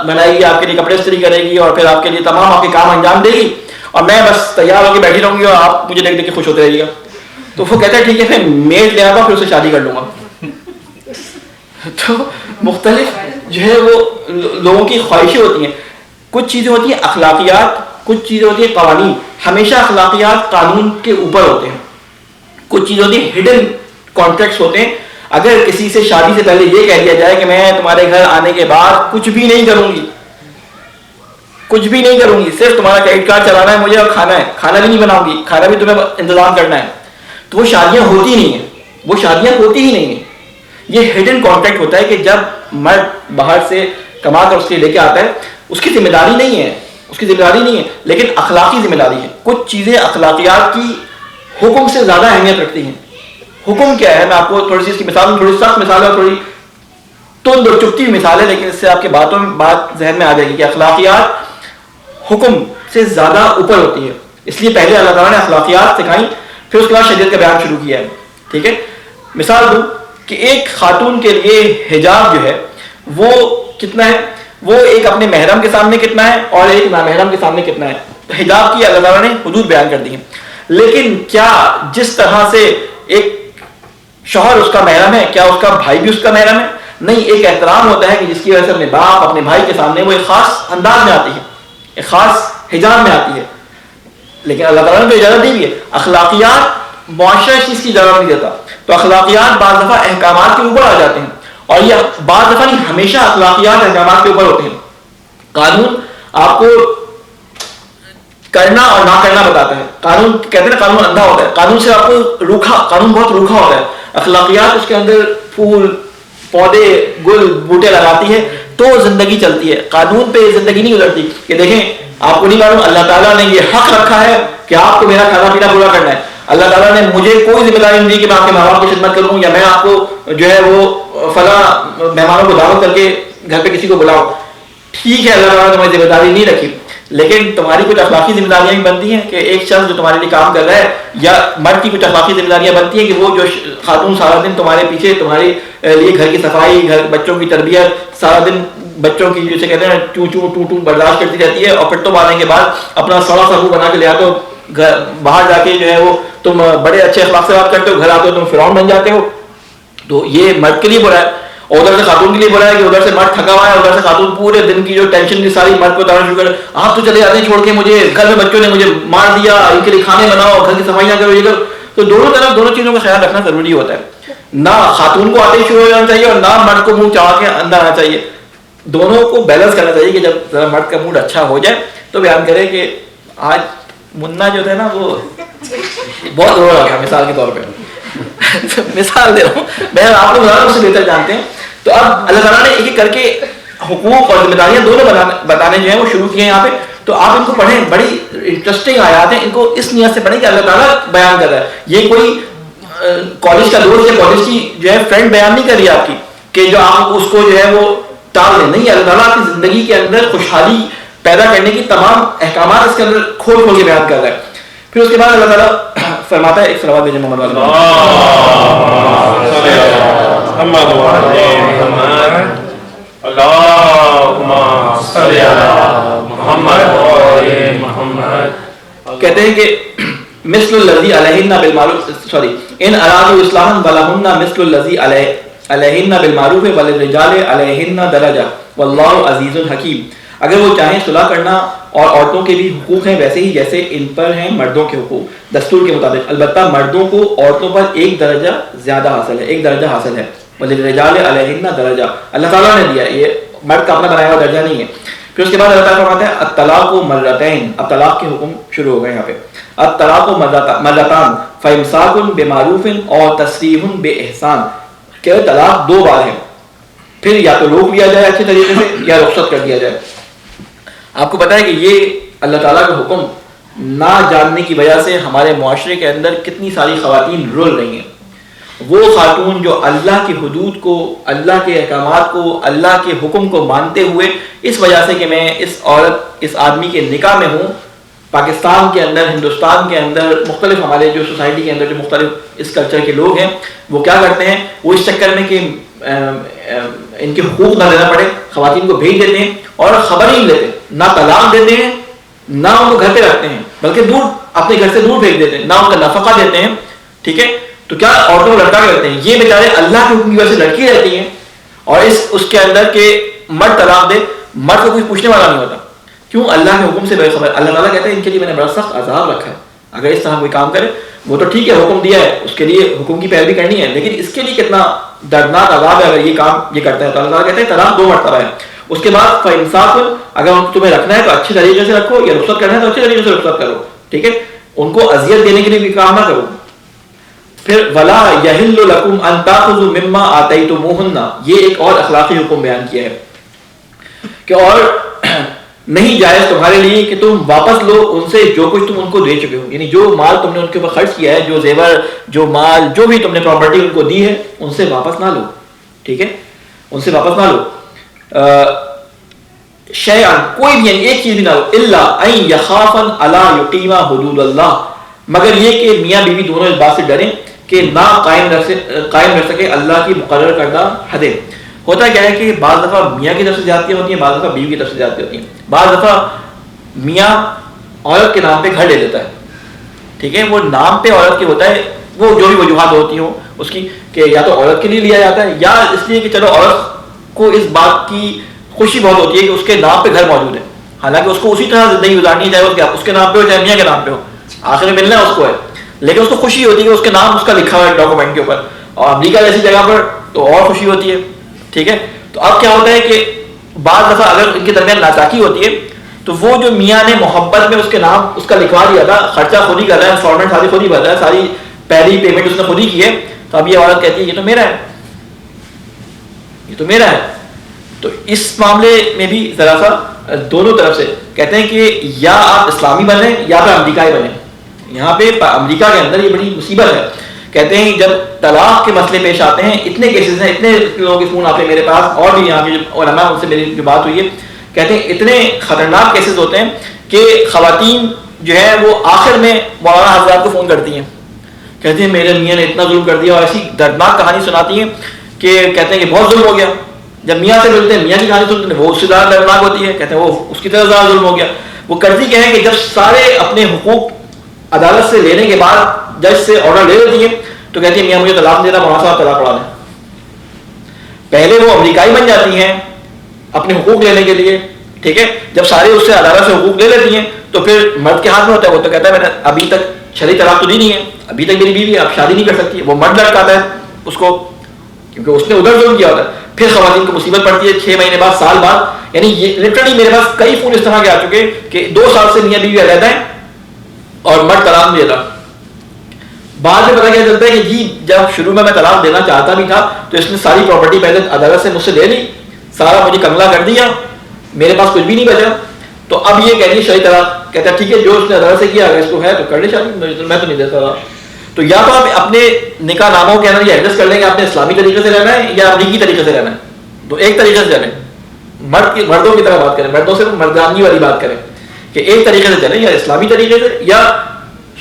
بنائے گی, آپ کے لیے کپڑے استری کرے گی, اور پھر آپ کے لیے تمام آپ کے کام انجام دے گی, اور میں بس تیار ہو کے بیٹھی رہوں گی اور آپ مجھے دیکھ دیکھ کے خوش ہوتے رہیے گا. تو وہ کہتا ہے ٹھیک ہے, پھر میڈ لے آتا ہوں, پھر اسے شادی کر لوں گا. تو مختلف جو ہے وہ لوگوں کی خواہشیں ہوتی ہیں. کچھ چیزیں ہوتی ہیں اخلاقیات, کچھ چیزیں ہوتی ہیں قوانین. ہمیشہ اخلاقیات قانون کے اوپر ہوتے ہیں. کچھ چیزیں ہوتی ہیں ہڈن کانٹریکٹس ہوتے ہیں. اگر کسی سے شادی سے پہلے یہ کہہ دیا جائے کہ میں تمہارے گھر آنے کے بعد کچھ بھی نہیں کروں گی, کچھ بھی نہیں کروں گی, صرف تمہارا کریڈٹ کارڈ چلانا ہے مجھے اور کھانا ہے, کھانا بھی نہیں بناؤں گی, کھانا بھی تمہیں انتظام کرنا ہے, تو وہ شادیاں ہوتی نہیں ہیں. وہ شادیاں ہوتی ہی نہیں ہیں. یہ ہڈن کانٹریکٹ ہوتا ہے کہ جب مرد باہر سے کما کر اس کے لے کے آتا ہے, اس کی ذمہ داری نہیں ہے, اس کی ذمہ داری نہیں ہے, لیکن اخلاقی ذمہ داری ہے. کچھ چیزیں اخلاقیات کی حکم سے زیادہ اہمیت رکھتی ہیں. حکم کیا ہے؟ میں آپ کو تھوڑی سی اس کی مثال, تھوڑی سخت مثال ہے اور تھوڑی تند اور چپتی ہوئی مثال ہے, لیکن اس سے آپ کے باتوں میں بات ذہن میں آ جائے گی کہ اخلاقیات حکم سے زیادہ اوپر ہوتی ہے. اس لیے پہلے اللہ تعالیٰ نے اخلاقیات سکھائیں, پھر اس کے بعد شریعت کا بیان شروع کیا ہے. ٹھیک ہے, مثال دوں کہ ایک خاتون کے لیے حجاب جو ہے وہ کتنا ہے, وہ ایک اپنے محرم کے سامنے کتنا ہے اور ایک نامحرم کے سامنے کتنا ہے. تو حجاب کی اللہ تعالیٰ نے حدود بیان کر دی ہیں. لیکن کیا جس طرح سے ایک شوہر اس کا محرم ہے, کیا اس کا بھائی بھی اس کا محرم ہے؟ نہیں. ایک احترام ہوتا ہے کہ جس کی وجہ سے اپنے باپ اپنے بھائی کے سامنے وہ ایک خاص انداز میں آتی ہے, ایک خاص حجاب میں آتی ہے. لیکن اللہ تعالیٰ نے تو اجازت دی ہوئی ہے. اخلاقیات معاشرہ اس چیز کی اجازت نہیں دیتا, تو اخلاقیات بعض دفعہ احکامات کے اوپر آ جاتے ہیں, اور یہ بعض دفعہ نہیں, ہمیشہ اخلاقیات احکامات کے اوپر ہوتے ہیں. قانون آپ کو کرنا اور نہ کرنا بتاتا ہے. قانون کہتے ہیں قانون اندھا ہوتا ہے, قانون سے آپ کو روکھا, قانون بہت روکھا ہوتا ہے. اخلاقیات اس کے اندر پھول پودے گل بوٹے لگاتی ہے تو زندگی چلتی ہے. قانون پہ زندگی نہیں گزرتی. کہ دیکھیں آپ کو نہیں معلوم, اللہ تعالیٰ نے یہ حق رکھا ہے کہ آپ کو میرا کھانا پینا پورا کرنا ہے. اللہ تعالیٰ نے مجھے کوئی ذمہ داری نہیں دی کہ میں آپ کے ماں باپ کی خدمت کروں, یا میں آپ کو جو ہے وہ فلاں مہمانوں کو دعوت کر کے گھر پہ کسی کو بلاؤں. ٹھیک ہے, اللہ تعالیٰ نے تمہیں ذمہ داری نہیں رکھی, لیکن تمہاری کچھ اخلاقی ذمہ داریاں بھی بنتی ہیں کہ ایک شخص جو تمہارے لیے کام کر رہا ہے, یا مرد کی کچھ اخلاقی ذمہ داریاں بنتی ہیں کہ وہ جو خاتون سارا دن تمہارے پیچھے تمہارے لیے گھر کی صفائی, گھر بچوں کی تربیت, سارا دن بچوں کی جسے کہتے ہیں چوں چوں ٹو ٹو برداشت کرتی رہتی ہے, اور پھر تم آنے کے بعد اپنا سڑا سا منہ بنا کے لے آتے ہو, باہر جا کے جو ہے وہ تم بڑے اچھے اخلاق سے بات کرتے ہو, گھر آتے ہو تم فرعون بن جاتے ہو. تو یہ مرد کے لیے برا ہے, اور ادھر سے خاتون کے لیے برا ہے کہ ادھر سے مرد تھکا ہوا ہے, ادھر سے خاتون پورے دن کی جو ٹینشن کی ساری مرد کو اتارنا شروع کر, آپ تو چلے جاتے ہیں چھوڑ کے مجھے, گھر میں بچوں نے مجھے مار دیا, ان کے لیے کھانے بناؤ, گھر کی صفائی نہ کرو, یہ کرو. تو دونوں طرف دونوں چیزوں کا خیال رکھنا ضروری ہوتا ہے. نہ خاتون کو آتے شروع ہو جانا چاہیے اور نہ مرد کو منہ چڑھا کے اندر آنا چاہیے. دونوں کو بیلنس کرنا چاہیے کہ جب ذرا مرد کا موڈ اچھا ہو جائے تو بیان کرے کہ آج منا جو تھا نا وہ بہت رو رہا تھا, مثال کے طور پہ مثال دے رہا ہوں میں, آپ لوگ زیادہ اس سے بہتر جانتے ہیں. تو اب اللہ تعالیٰ نے ایک ایک کر کے حقوق اور ذمہ داریاں دونوں بتانے جو ہیں وہ شروع کیے ہیں یہاں پہ. تو آپ ان کو پڑھیں, بڑی انٹرسٹنگ آیات ہیں, ان کو اس نیت سے پڑھیں کہ اللہ تعالیٰ بیان کر رہا ہے. یہ کوئی کالج کا دوست یا کالج کی جو ہے فرینڈ بیان نہیں کر رہی آپ کی کہ جو آپ اس کو جو ہے وہ ٹال دیں. نہیں, اللہ تعالیٰ آپ کی زندگی کے اندر خوشحالی پیدا کرنے کی تمام احکامات اس کے اندر کھول کھول کے بیان کر رہا ہے. پھر اس کے بعد اللہ تعالیٰ فرماتا ہے, ایک صلوات بھیجیں محمد علیہ کہتے ہیں کہ مثل الذی علیہن بالمعروف ان ارادوا اصلاحا ولہن مثل الذی علیہن بالمعروف وللرجال علیہن درجہ واللہ عزیز حکیم. اگر وہ چاہیں صلح کرنا اور عورتوں کے بھی حقوق ہیں ویسے ہی جیسے ان پر ہیں مردوں کے حقوق دستور کے مطابق. البتہ مردوں کو عورتوں پر ایک درجہ زیادہ حاصل ہے, ایک درجہ حاصل ہے. وللرجال علیہن درجہ, اللہ تعالیٰ نے دیا, یہ مرد کا اپنا بنایا ہوا درجہ نہیں ہے. پھر اس کے بعد اللہ تعالیٰ فرماتا ہے الطلاق مرتین, اب طلاق کے حکم شروع ہو گئے یہاں پہ. الطلاق مرتان فامساک بمعروف اور تسریح باحسان, کہ طلاق دو بار ہے, پھر یا تو روک لیا جائے اچھے طریقے سے یا رخصت کر دیا جائے. آپ کو پتا ہے کہ یہ اللہ تعالیٰ کا حکم نہ جاننے کی وجہ سے ہمارے معاشرے کے اندر کتنی ساری خواتین رول رہی ہیں. وہ خاتون جو اللہ کی حدود کو, اللہ کے احکامات کو, اللہ کے حکم کو مانتے ہوئے اس وجہ سے کہ میں اس عورت اس آدمی کے نکاح میں ہوں, پاکستان کے اندر, ہندوستان کے اندر, مختلف ہمارے جو سوسائٹی کے اندر جو مختلف اس کلچر کے لوگ ہیں وہ کیا کرتے ہیں, وہ اس چکر میں کہ ان کے حقوق نہ دینا پڑے خواتین کو بھیج دیتے ہیں اور خبر ہی نہیں لیتے, نہ طلاق دیتے ہیں نہ ان کو گھر پہ رکھتے ہیں بلکہ دور اپنے گھر سے دور بھیج دیتے ہیں, نہ ان کا نفقہ دیتے ہیں. ٹھیک ہے, تو کیا عورتوں کو لڑکا کرتے ہیں, یہ بیچارے اللہ کے حکم کی وجہ سے لڑکی رہتی ہیں اور اس کے اندر کہ مرد طلاق دے, مرد کو کوئی پوچھنے والا نہیں ہوتا. کیوں؟ اللہ کے حکم سے بے خبر. اللہ تعالیٰ کہتے ہیں ان کے لیے میں نے بڑا سخت عذاب رکھا ہے. اگر اس طرح کوئی کام کرے, وہ تو ٹھیک ہے حکم دیا ہے, اس کے لیے حکم کی پیروی کرنی ہے, لیکن اس کے لیے کتنا دردناک عذاب ہے اگر یہ کام یہ کرتا ہے. تو اللہ تعالیٰ کہتے ہیں طلاق دو مرتبہ ہے. اس کے بعد فامساک, اگر تمہیں رکھنا ہے تو اچھے طریقے سے رکھو, یا رخصت کرنا ہے تو اچھے طریقے سے رخصت کرو. ٹھیک ہے, ان کو اذیت دینے کے لیے بھی کام نہ کرو. پھر ولا یحل لکم ان تاخذوا مما آتیتموہن, یہ ایک اور اخلاقی حکم بیان کیا ہے کہ اور نہیں جائز تمہارے لیے کہ تم واپس لو ان سے جو کچھ تم ان کو دے چکے ہو, یعنی جو مال تم نے ان کے اوپر خرچ کیا ہے, جو زیور, جو مال, جو بھی تم نے پراپرٹی ان کو دی ہے, ان سے واپس نہ لو. ٹھیک ہے, ان سے واپس نہ لو. شیئا, کوئی بھی, یعنی ایک چیز بھی نہ لو, الا ان یخافا الا یقیما حدود اللہ, مگر یہ کہ میاں بیوی دونوں اس بات سے ڈریں کہ نہ قائم رہ سکے اللہ کی مقرر کردہ حدیں. ہوتا کیا ہے کہ بعض دفعہ میاں کی طرف سے زیادتیاں ہوتی ہیں, بعض دفعہ بیوی کی طرف سے زیادتیاں ہوتی ہیں. بعض دفعہ میاں عورت کے نام پہ گھر لے لیتا ہے. ٹھیک ہے, وہ نام پہ عورت کے ہوتا ہے, وہ جو بھی وجوہات ہوتی ہوں اس کی, کہ یا تو عورت کے لیے لیا جاتا ہے یا اس لیے کہ چلو عورت کو اس بات کی خوشی بہت ہوتی ہے کہ اس کے نام پہ گھر موجود ہے, حالانکہ اس کو اسی طرح زندگی گزارنی ہے, چاہے اس کے نام پہ ہو چاہے میاں کے نام پہ ہو, آخر میں ملنا اس کو ہے, لیکن اس کو خوشی ہوتی ہے کہ اس کے نام اس کا لکھا ہوا ہے ڈاکومنٹ کے اوپر. اور امریکہ جیسی جگہ پر تو اور خوشی ہوتی ہے. ٹھیک ہے, تو اب کیا ہوتا ہے کہ بعض دفعہ اگر ان کے درمیان ناچاکی ہوتی ہے تو وہ جو میاں نے محبت میں اس کے نام اس کا لکھوا دیا تھا, خرچہ خود ہی کر رہا ہے, انسٹالمنٹ ساری خود ہی بھر رہا ہے, ساری پہلی پیمنٹ اس نے خود ہی کی ہے, تو اب یہ عورت کہتی ہے یہ تو میرا ہے, یہ تو میرا ہے. تو اس معاملے میں بھی ذرا سا دونوں طرف سے کہتے ہیں کہ یا آپ اسلامی بنیں یا پھر امریکائی بنیں. یہاں پہ امریکہ کے اندر یہ بڑی مصیبت ہے. کہتے ہیں جب طلاق کے مسئلے پیش آتے ہیں, اتنے کیسز ہیں, اتنے لوگوں کے فون آتے ہیں میرے پاس, اور بھی یہاں کے جو علماء ان سے میری جو بات ہوئی ہے, کہتے ہیں اتنے خطرناک کیسز ہوتے ہیں کہ خواتین جو ہے وہ آخر میں مولانا حضرات کو فون کرتی ہیں, کہتے ہیں میرے میاں نے اتنا ظلم کر دیا, اور ایسی دردناک کہانی سناتی ہیں کہ کہتے ہیں کہ بہت ظلم ہو گیا. جب میاں سے ملتے ہیں, میاں کی کہانی سنتے ہیں, وہ اس سے زیادہ دردناک ہوتی ہے, کہتے ہیں وہ اس کی طرح زیادہ ظلم ہو گیا. وہ کرتی کیا ہے کہ جب سارے اپنے حقوق عدالت سے لینے کے بعد جج سے آرڈر لے لیتی ہیں تو کہتی ہیں میاں مجھے طلاق دینا, مولانا صاحب طلاق پڑھا دیں. پہلے وہ امریکائی بن جاتی ہیں اپنے حقوق لینے کے لیے. ٹھیک ہے, جب سارے اس سے عدالت سے حقوق لے لیتی ہیں تو پھر مرد کے ہاتھ میں ہوتا ہے, وہ تو کہتا ہے میں نے ابھی تک شرعی طلاق تو دی نہیں ہے, ابھی تک میری بیوی اب شادی نہیں کر سکتی, وہ مرد لٹکاتا ہے اس کو کیونکہ اس نے ادھر ظلم کیا ہوتا ہے. پھر خواتین کو مصیبت پڑتی ہے 6 مہینے بعد, سال بعد, یعنی یہ لٹرلی میرے پاس کئی فون اس طرح کے آ چکے کہ 2 سال سے میاں بیوی علیحدہ ہیں اور مرد طلاق نہیں دیتا. بعد میں پتہ کیا چلتا ہے کہ جی جب شروع میں طلاق دینا چاہتا بھی تھا تو اس نے ساری پراپرٹی پہلے عدالت سے مجھ سے لے لی, سارا مجھے کنگلا کر دیا, میرے پاس کچھ بھی نہیں بچا. تو اب یہ کہہ رہی ہے شرعی طلاق, کہتا ہے ٹھیک ہے جو اس نے عدالت سے کیا اگر اس کو ہے تو کر لے شادی, میں تو نہیں دیتا تھا. تو یا تو آپ اپنے نکاح ناموں کے اندر یہ ایڈجسٹ کر لیں گے آپ نے اسلامی طریقے سے رہنا ہے یا امریکی طریقے سے رہنا ہے, تو ایک طریقے سے چلیں, مردوں کی طرح بات کریں, مردوں سے مردانگی والی بات کریں کہ ایک طریقے سے چلیں, یا اسلامی طریقے سے یا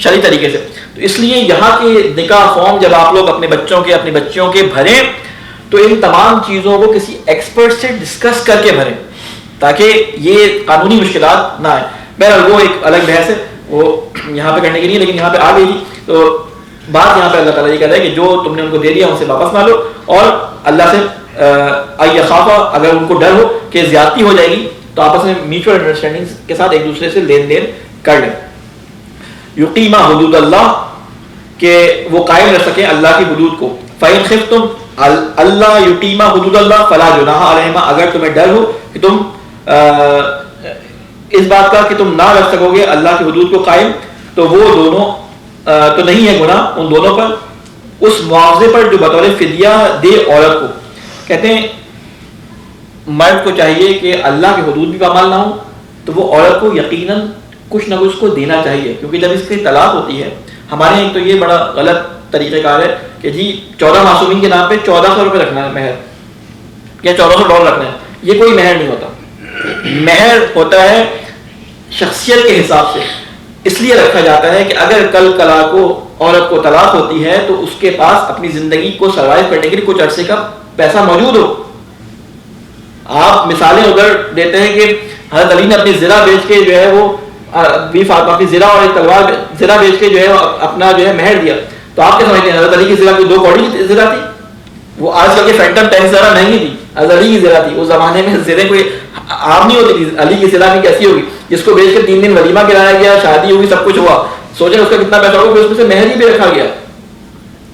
شرعی طریقے سے. تو اس لیے یہاں کے نکاح فارم جب آپ لوگ اپنے بچوں کے اپنی بچیوں کے بھریں تو ان تمام چیزوں کو کسی ایکسپرٹ سے ڈسکس کر کے بھریں تاکہ یہ قانونی مشکلات نہ آئیں. بہرحال وہ ایک الگ بحث ہے, وہ یہاں پہ کرنے کے لیے, لیکن یہاں پہ آ گئی تھی تو بات یہاں پہ اللہ تعالیٰ یہ کہہ رہا ہے کہ جو تم نے ان کو دے دیا ان سے واپس نہ لو, اور اللہ سے ایخافا اگر ان کو ڈر ہو کہ زیادتی ہو جائے گی تو آپس میں میوچل انڈرسٹینڈنگ کے ساتھ ایک دوسرے سے لین دین کر لیں. یقیما حدود اللہ, کہ وہ قائم رکھ سکیں اللہ کی حدود کو. فَإِنْ خِفْتُمْ اللہ یقیما حدود اللہ فلا جناح علیہما, اگر تمہیں ڈر ہو کہ تم اس بات کا کہ تم نہ رکھ سکو گے اللہ کی حدود کو قائم, تو وہ دونوں تو نہیں ہے گناہ ان دونوں پر اس معاوضے پر جو بطور فدیہ دے عورت کو. کہتے ہیں مرد کو چاہیے کہ اللہ کی حدود بھی پامال نہ ہو تو وہ عورت کو یقیناً کچھ نہ کچھ کو دینا چاہیے, کیونکہ جب اس کی طلاق ہوتی ہے ہمارے ایک تو یہ بڑا غلط طریقہ کار ہے کہ جی 14 معصومین کے نام پہ 1400 روپے رکھنا ہے مہر یا $1400 رکھنا ہے, یہ کوئی مہر نہیں ہوتا. مہر ہوتا ہے شخصیت کے حساب سے, اس لیے رکھا جاتا ہے کہ اگر کل کلا کو عورت کو طلاق ہوتی ہے تو اس کے پاس اپنی زندگی کو سروائیو کرنے کے لیے کچھ عرصے کا پیسہ موجود ہو. آپ مثالیں ادھر دیتے ہیں کہ حضرت علی نے اپنی زرہ بیچ کے جو ہے وہ اپنی زرہ اور ایک تلوار زرہ بیچ کے جو ہے اپنا جو ہے مہر دیا, تو آپ کیا سمجھتے ہیں حضرت علی کی زرہ کوئی 2 کوڑی کی زرہ تھی؟ وہ آج کل کے فینٹم ٹینک زرہ مہنگی تھی, حضرت علی کی زرہ تھی. اس زمانے میں زریں کوئی عام نہیں ہوتی تھی, علی کی زرہ بھی کیسی ہوگی جس کو بیچ کے 3 دن ولیمہ کرایا گیا, شادی ہوگی, سب کچھ ہوا, سوچیں اس کا کتنا پیسہ ہوگا, اس میں سے مہر ہی بھی رکھا گیا,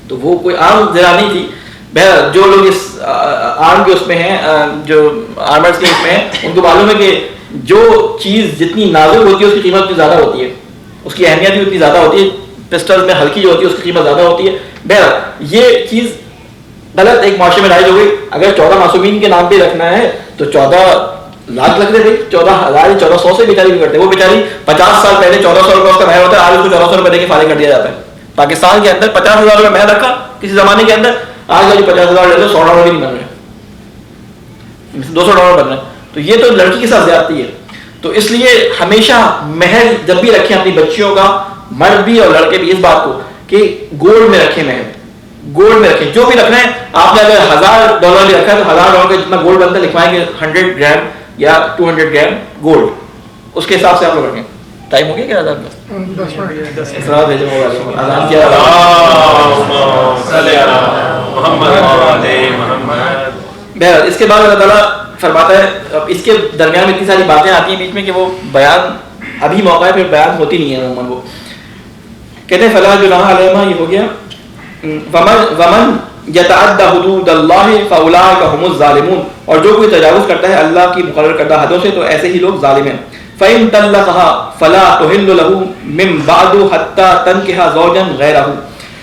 تو وہ کوئی عام زرہ نہیں تھی. بہرحال جو لوگ اس آرم کے اس میں ہیں, جو آرمرز کے اس میں ہیں, ان کو معلوم ہے کہ جو چیز جتنی نازک ہوتی ہے اس کی قیمت اتنی زیادہ ہوتی ہے, اس کی اہمیت بھی اتنی زیادہ ہوتی ہے. پسٹل میں ہلکی جو ہوتی ہے اس کی قیمت زیادہ ہوتی ہے. بہرحال یہ چیز غلط ایک معاشرے میں رائج ہو گئی. اگر 14 معصومین کے نام پہ رکھنا ہے تو 14 لاکھ لگ رہے, 14,000 1400 سے بیچاری بھی کرتے. وہ بیچاری 50 سال پہلے 1400 روپے اس کا مہر ہوتا ہے, آج اس کو 1400 روپے دے کے فارغ کر دیا جاتا ہے. پاکستان کے اندر 50,000 روپے مہر رکھا کسی زمانے کے اندر, آج جو 50,000 لے لو $100 بھی نہیں بن رہے, $200 بن رہے ہیں. تو یہ تو لڑکی کے ساتھ زیادتی ہے. تو اس لیے ہمیشہ مہر جب بھی رکھیں اپنی بچیوں کا, مرد بھی اور لڑکے بھی, اس بات کو کہ گولڈ میں رکھیں, مہر گولڈ میں رکھیں. جو بھی رکھنا ہے آپ نے اگر $1,000 بھی رکھا ہے تو $1,000 کا جتنا گولڈ بنتا ہے لکھوائیں گے 100 گرام یا 200 گرام گولڈ, اس کے حساب سے آپ لوگ رکھیں. ٹائم ہو گیا کیا؟ بہرحال اس کے بعد اللہ تعالیٰ فرماتا ہے, اب اس کے درمیان میں اتنی ساری باتیں آتی ہیں بیچ میں کہ وہ بیان ابھی موقع ہے, پھر بیان ہوتی نہیں ہے عموماً. وہ کہتے ہیں فلا جناح علیہما, یہ ہو گیا. ومن یتعدی حدود اللہ فاولئک هم الظالمون, اور جو کوئی تجاوز کرتا ہے اللہ کی مقرر کردہ حدوں سے تو ایسے ہی لوگ ظالم ہیں. فإن طلقها فلا تحل له من بعد حتى تنكح زوجا غيره.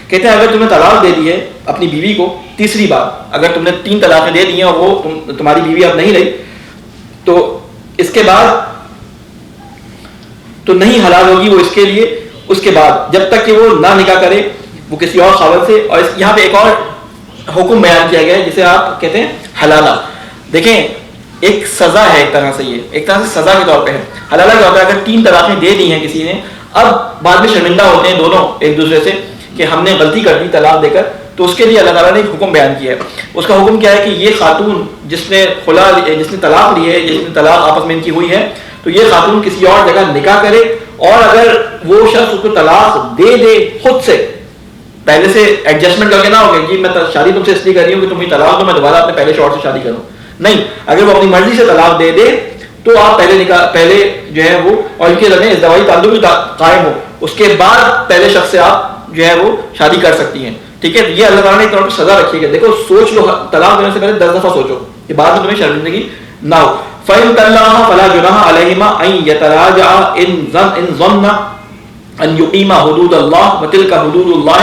کہتے ہیں اگر تم نے طلاق دے دی ہے اپنی بیوی کو تیسری بار, اگر تم نے 3 طلاقیں دے دی ہیں اور وہ تمہاری بیوی اب نہیں رہی, تو اس کے بعد تو نہیں حلال ہوگی وہ اس کے لیے اس کے بعد جب تک کہ وہ نہ نکاح کرے وہ کسی اور خاوند سے. اور یہاں پہ ایک اور حکم بیان کیا گیا ہے جسے آپ کہتے ہیں حلالہ. دیکھیں ایک سزا ہے, ایک طرح سے یہ ایک طرح سے سزا کے طور پہ ہے. حلالہ کیا ہوتا ہے, اگر 3 طلاقیں دے دی ہیں کسی نے, اب بعد میں شرمندہ ہوتے ہیں دونوں ایک دوسرے سے کہ ہم نے غلطی کر دی طلاق دے کر, تو اس کے لیے اللہ تعالیٰ نے ایک حکم بیان کیا ہے. اس کا حکم کیا ہے کہ یہ خاتون جس نے طلاق لی ہے, جس نے طلاق آپس میں ان کی ہوئی ہے, تو یہ خاتون کسی اور جگہ نکاح کرے, اور اگر وہ شخص اس کو طلاق دے دے خود سے, پہلے سے ایڈجسٹمنٹ کر کے نہ ہوگا جی میں شادی تم سے اس لیے کر رہی ہوں کہ تم یہ طلاق دو, میں دوبارہ اپنے پہلے شوہر سے شادی کروں, نہیں, اگر وہ اپنی مرضی سے طلاق دے دے تو آپ پہلے جو ہے وہ, اور ان کے لگے ازدواجی تعلق بھی قائم ہو, اس کے بعد پہلے شخص سے آپ جو ہے وہ شادی کر سکتی ہیں. ٹھیک ہے, یہ اللہ تعالیٰ نے ایک طور پر سزا رکھی ہے کہ دیکھو سوچ لو, طلاق دینے سے پہلے 10 دفعہ سوچو کہ بعد میں تمہیں شرمندگی نہ ہو. فَإِن طَلَّقَهَا فَلَا جُنَاحَ عَلَيْهِمَا أَن يَتَرَاجَعَا إِن ظَنَّا أَن يُقِيمَا حُدُودَ اللَّهِ وَتِلْكَ حُدُودُ اللَّهِ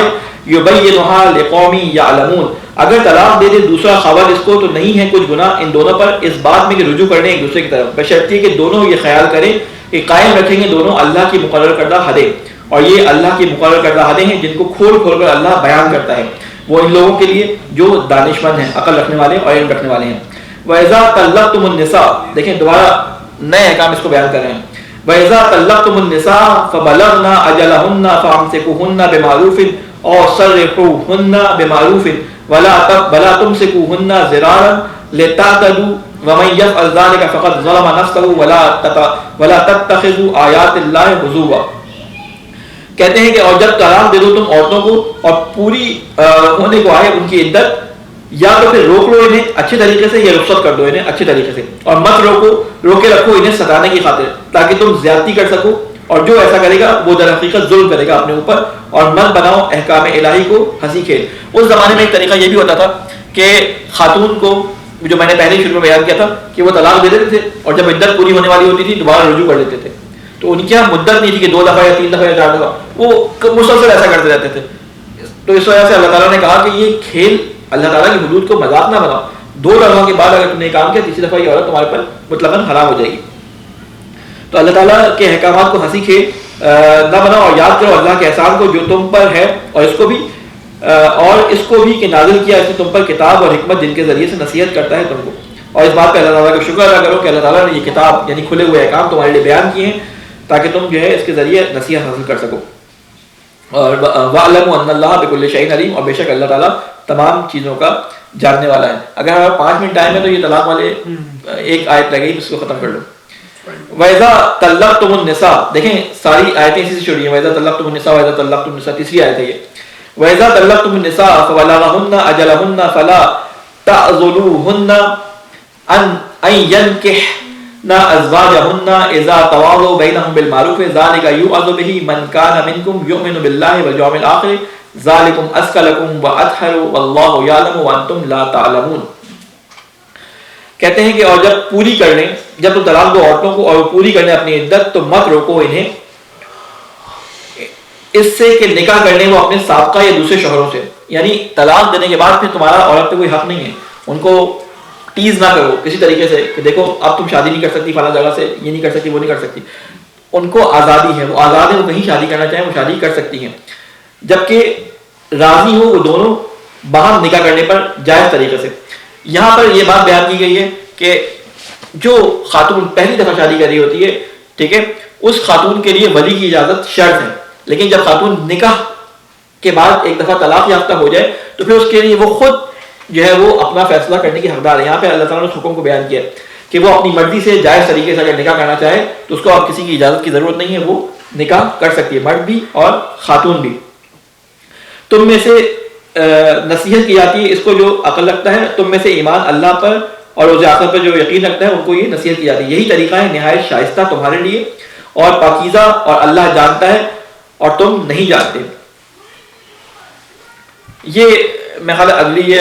يُبَيِّنُهَا لِقَوْمٍ يَعْلَمُونَ. اگر طلاق دے دے دوسرا خاوند اس کو تو نہیں ہے کچھ گناہ ان دونوں پر اس بات میں کہ رجوع کرنے ایک دوسرے کی طرف, بشرطیے کہ دونوں یہ خیال کریں کہ قائم رکھیں گے دونوں اللہ کی مقرر کردہ حدیں, اور یہ اللہ کی مقرر کردہ حدیں ہیں جن کو کھول کھول کر اللہ بیان کرتا ہے. وہ ان لوگوں کے لیے جو دانش مند ہیں, عقل رکھنے والے اور علم رکھنے والے ہیں. وَإِذَا طَلَّقْتُمُ النِّسَاءَ, دیکھیں دوبارہ نئے احکام اس کو بیان کر رہے ہیں. وَإِذَا طَلَّقْتُمُ النِّسَاءَ فَبَلَغْنَ أَجَلَهُنَّ فَأَمْسِكُوهُنَّ بِمَعْرُوفٍ أَوْ سَرِّحُوهُنَّ بِمَعْرُوفٍ وَلَا تُمْسِكُوهُنَّ ضِرَارًا لِتَعْتَدُوا وَمَن يَفْعَلْ ذَلِكَ فَقَدْ ظَلَمَ نَفْسَهُ وَلَا تَتَّخِذُوا آيَاتِ اللَّهِ هُزُوًا. کہتے ہیں کہ اور جب طلاق دے دو تم عورتوں کو اور پوری ہونے کو آئے ان کی عدت, یا تو پھر روک لو انہیں اچھے طریقے سے یا رخصت کر دو انہیں اچھے طریقے سے, اور مت روکے رکھو انہیں ستانے کی خاطر تاکہ تم زیادتی کر سکو, اور جو ایسا کرے گا وہ در حقیقت ظلم کرے گا اپنے اوپر, اور مت بناؤ احکام الہی کو ہنسی کھیل. اس زمانے میں ایک طریقہ یہ بھی ہوتا تھا کہ خاتون کو, جو میں نے پہلے شروع میں بیان کیا تھا, کہ وہ طلاق دے دیتے تھے اور جب عدت پوری ہونے والی ہوتی تھی دوبارہ رجوع کر دیتے تھے. تو ان کی مدت نہیں تھی کہ 2 دفعہ یا 3 دفعہ یا 4 دفعہ, وہ مسلسل ایسا کرتے رہتے تھے. تو اس وجہ سے اللہ تعالیٰ نے کہا کہ یہ کھیل اللہ تعالیٰ کی حدود کو مذاق نہ بناؤ. 2 دفعہ کے بعد اگر تم نے کام کیا تیسری دفعہ یہ عورت تمہارے پر مطلقاً حرام ہو جائے گی. تو اللہ تعالیٰ کے احکامات کو ہنسی کھیل نہ بناؤ, اور یاد کرو اللہ کے احسان کو جو تم پر ہے, اور اس کو بھی کہ نازل کیا اس نے تم پر کتاب اور حکمت جن کے ذریعے سے نصیحت کرتا ہے تم کو. اور اس بات پہ اللہ تعالیٰ کا شکر ادا کرو کہ اللہ تعالیٰ نے یہ کتاب یعنی کھلے ہوئے احکام تمہارے لیے بیان کیے ہیں تاکہ تم جو ہے اس کے ذریعے نصیحت حاصل کر سکو. اور وَاعْلَمُوا أَنَّ اللَّهَ بِكُلِّ شَيْءٍ عَلِيمٌ, اور بے شک اللہ تعالیٰ تمام چیزوں کا جاننے والا ہے. اگر ہمارا 5 منٹ ٹائم ہے تو یہ طلاق والے ایک آیت لگے گی, اس کو ختم کر لو. وَإِذَا طَلَّقْتُمُ النِّسَاءَ, دیکھیں ساری آیتیں اسی سے شروع ہیں. وَإِذَا طَلَّقْتُمُ النِّسَاءَ وَإِذَا طَلَّقْتُمُ النِّسَاءَ, تیسری آیت ہے یہ. وَإِذَا طَلَّقْتُمُ النِّسَاءَ فَبَلَغْنَ أَجَلَهُنَّ فَلَا تَعْضُلُوهُنَّ أَن يَنكِحْنَ أَزْوَاجَهُنَّ إِذَا تَوَاضَوْا بَيْنَهُم بِالْمَعْرُوفِ ذَلِكَ يُوعَظُ بِهِ مَن كَانَ مِنكُمْ يُؤْمِنُ بِاللَّهِ وَالْيَوْمِ الْآخِرِ ذَلِكُمْ أَزْكَىٰ لَكُمْ وَأَطْهَرُ وَاللَّهُ يَعْلَمُ وَأَنتُمْ لَا تَعْلَمُونَ. کہتے ہیں کہ اور جب پوری کر لیں, جب تم طلاق دو عورتوں کو اور وہ پوری کر لیں اپنی عدت, تو مت روکو انہیں اس سے کہ نکاح کر لیں وہ اپنے سابقہ یا دوسرے شوہروں سے. یعنی طلاق دینے کے بعد پھر تمہارا عورت پہ کوئی حق نہیں ہے, ان کو ٹیز نہ کرو کسی طریقے سے کہ دیکھو اب تم شادی نہیں کر سکتی فلاں جگہ سے, یہ نہیں کر سکتی وہ نہیں کر سکتی. ان کو آزادی ہے, وہ آزاد ہے, وہ کہیں شادی کرنا چاہیں وہ شادی کر سکتی ہیں, جبکہ راضی ہو وہ دونوں باہم نکاح کرنے پر جائز طریقے سے. یہاں پر یہ بات بیان کی گئی ہے کہ جو خاتون پہلی دفعہ شادی کر رہی ہوتی ہے, ٹھیک ہے, اس خاتون کے لیے ولی کی اجازت شرط ہے, لیکن جب خاتون نکاح کے بعد ایک دفعہ طلاق یافتہ ہو جائے تو پھر اس کے لیے وہ خود جو ہے وہ اپنا فیصلہ کرنے کی حقدار ہے. یہاں پہ اللہ تعالیٰ نے اس حکم کو بیان کیا کہ وہ اپنی مرضی سے جائز طریقے سے اگر نکاح کرنا چاہے تو اس کو اب کسی کی اجازت کی ضرورت نہیں ہے, وہ نکاح کر سکتی ہے, مرد بھی اور خاتون بھی. تم میں سے نصیحت کی جاتی ہے اس کو جو عقل رکھتا ہے, تم میں سے ایمان اللہ پر اور روز آخرت پر جو یقین رکھتا ہے ان کو یہ نصیحت کی جاتی ہے. یہی طریقہ ہے نہایت شائستہ تمہارے لیے اور پاکیزہ, اور اللہ جانتا ہے اور تم نہیں جانتے. یہ میں خیال اگلی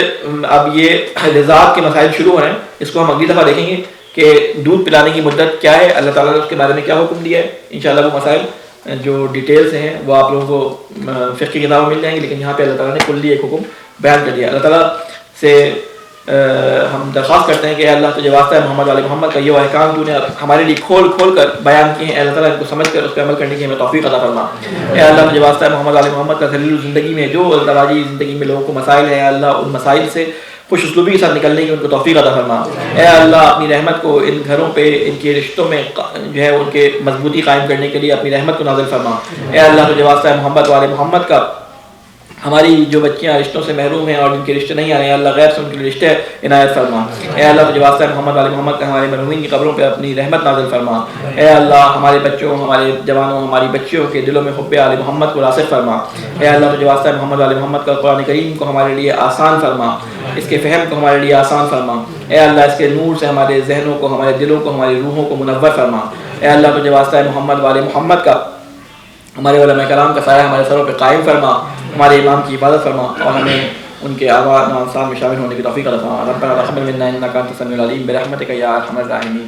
اب یہ رضاعت کے مسائل شروع ہو رہے ہیں, اس کو ہم اگلی دفعہ دیکھیں گے کہ دودھ پلانے کی مدت کیا ہے, اللہ تعالیٰ نے اس کے بارے میں کیا حکم دیا ہے. انشاءاللہ وہ مسائل جو ڈیٹیلز ہیں وہ آپ لوگوں کو فقہ کی کتابوں میں مل جائیں گے, لیکن یہاں پہ اللہ تعالیٰ نے کلی ایک حکم بیان کر دیا. اللہ تعالیٰ سے ہم درخواست کرتے ہیں کہ اللہ تجھے واسطہ ہے محمد علیہ محمد کا یہ احکام تو نے ہمارے لیے کھول کھول کر بیان کیے ہیں, اللہ تعالیٰ ان کو سمجھ کر اس پہ عمل کرنے کی ہمیں توفیق عطا فرما. اے اللہ تجھے واسطہ ہے محمد علیہ محمد کا ذلیل زندگی میں جو التواجی زندگی میں لوگوں کو مسائل ہے, اللہ ان مسائل سے خوش اسلوبی کے ساتھ نکلنے کی ان کو توفیق عطا فرما. اے اللہ اپنی رحمت کو ان گھروں پہ ان کے رشتوں میں جو ہے ان کے مضبوطی قائم کرنے کے لیے اپنی رحمت کو نازل فرما. اے اللہ تجھے واسطہ ہے محمد والے محمد کا ہماری جو بچیاں رشتوں سے محروم ہیں اور جن کے رشتے نہیں آ رہے ہیں, اللہ غیر سے ان کے رشتے عنایت فرما. اے اللہ تجھے واسطہ ہے محمد والے محمد کا ہمارے مرحومین کی قبروں پہ اپنی رحمت نازل فرما. اے اللہ ہمارے بچوں, ہمارے جوانوں, ہماری بچیوں کے دلوں میں حب آل محمد کو راسخ فرما. اے اللہ تجھے واسطہ ہے محمد والے محمد کا قرآن کریم کو ہمارے لیے آسان فرما, اس کے فہم کو ہمارے لیے آسان فرما. اے اللہ اس کے نور سے ہمارے ذہنوں کو, ہمارے دلوں کو, ہماری روحوں کو منور فرما. اے اللہ تجھے واسطہ ہے محمد والے محمد کا ہمارے علماء کرام کا سایہ ہمارے سروں پہ قائم فرما، ہمارے امام کی حفاظت فرما، اور ہمیں ان کے آباء و انصار میں شامل ہونے کی توفیق عطا فرما۔ ربنا تقبل منا انک انت السمیع العلیم برحمتک یا ارحم الراحمین۔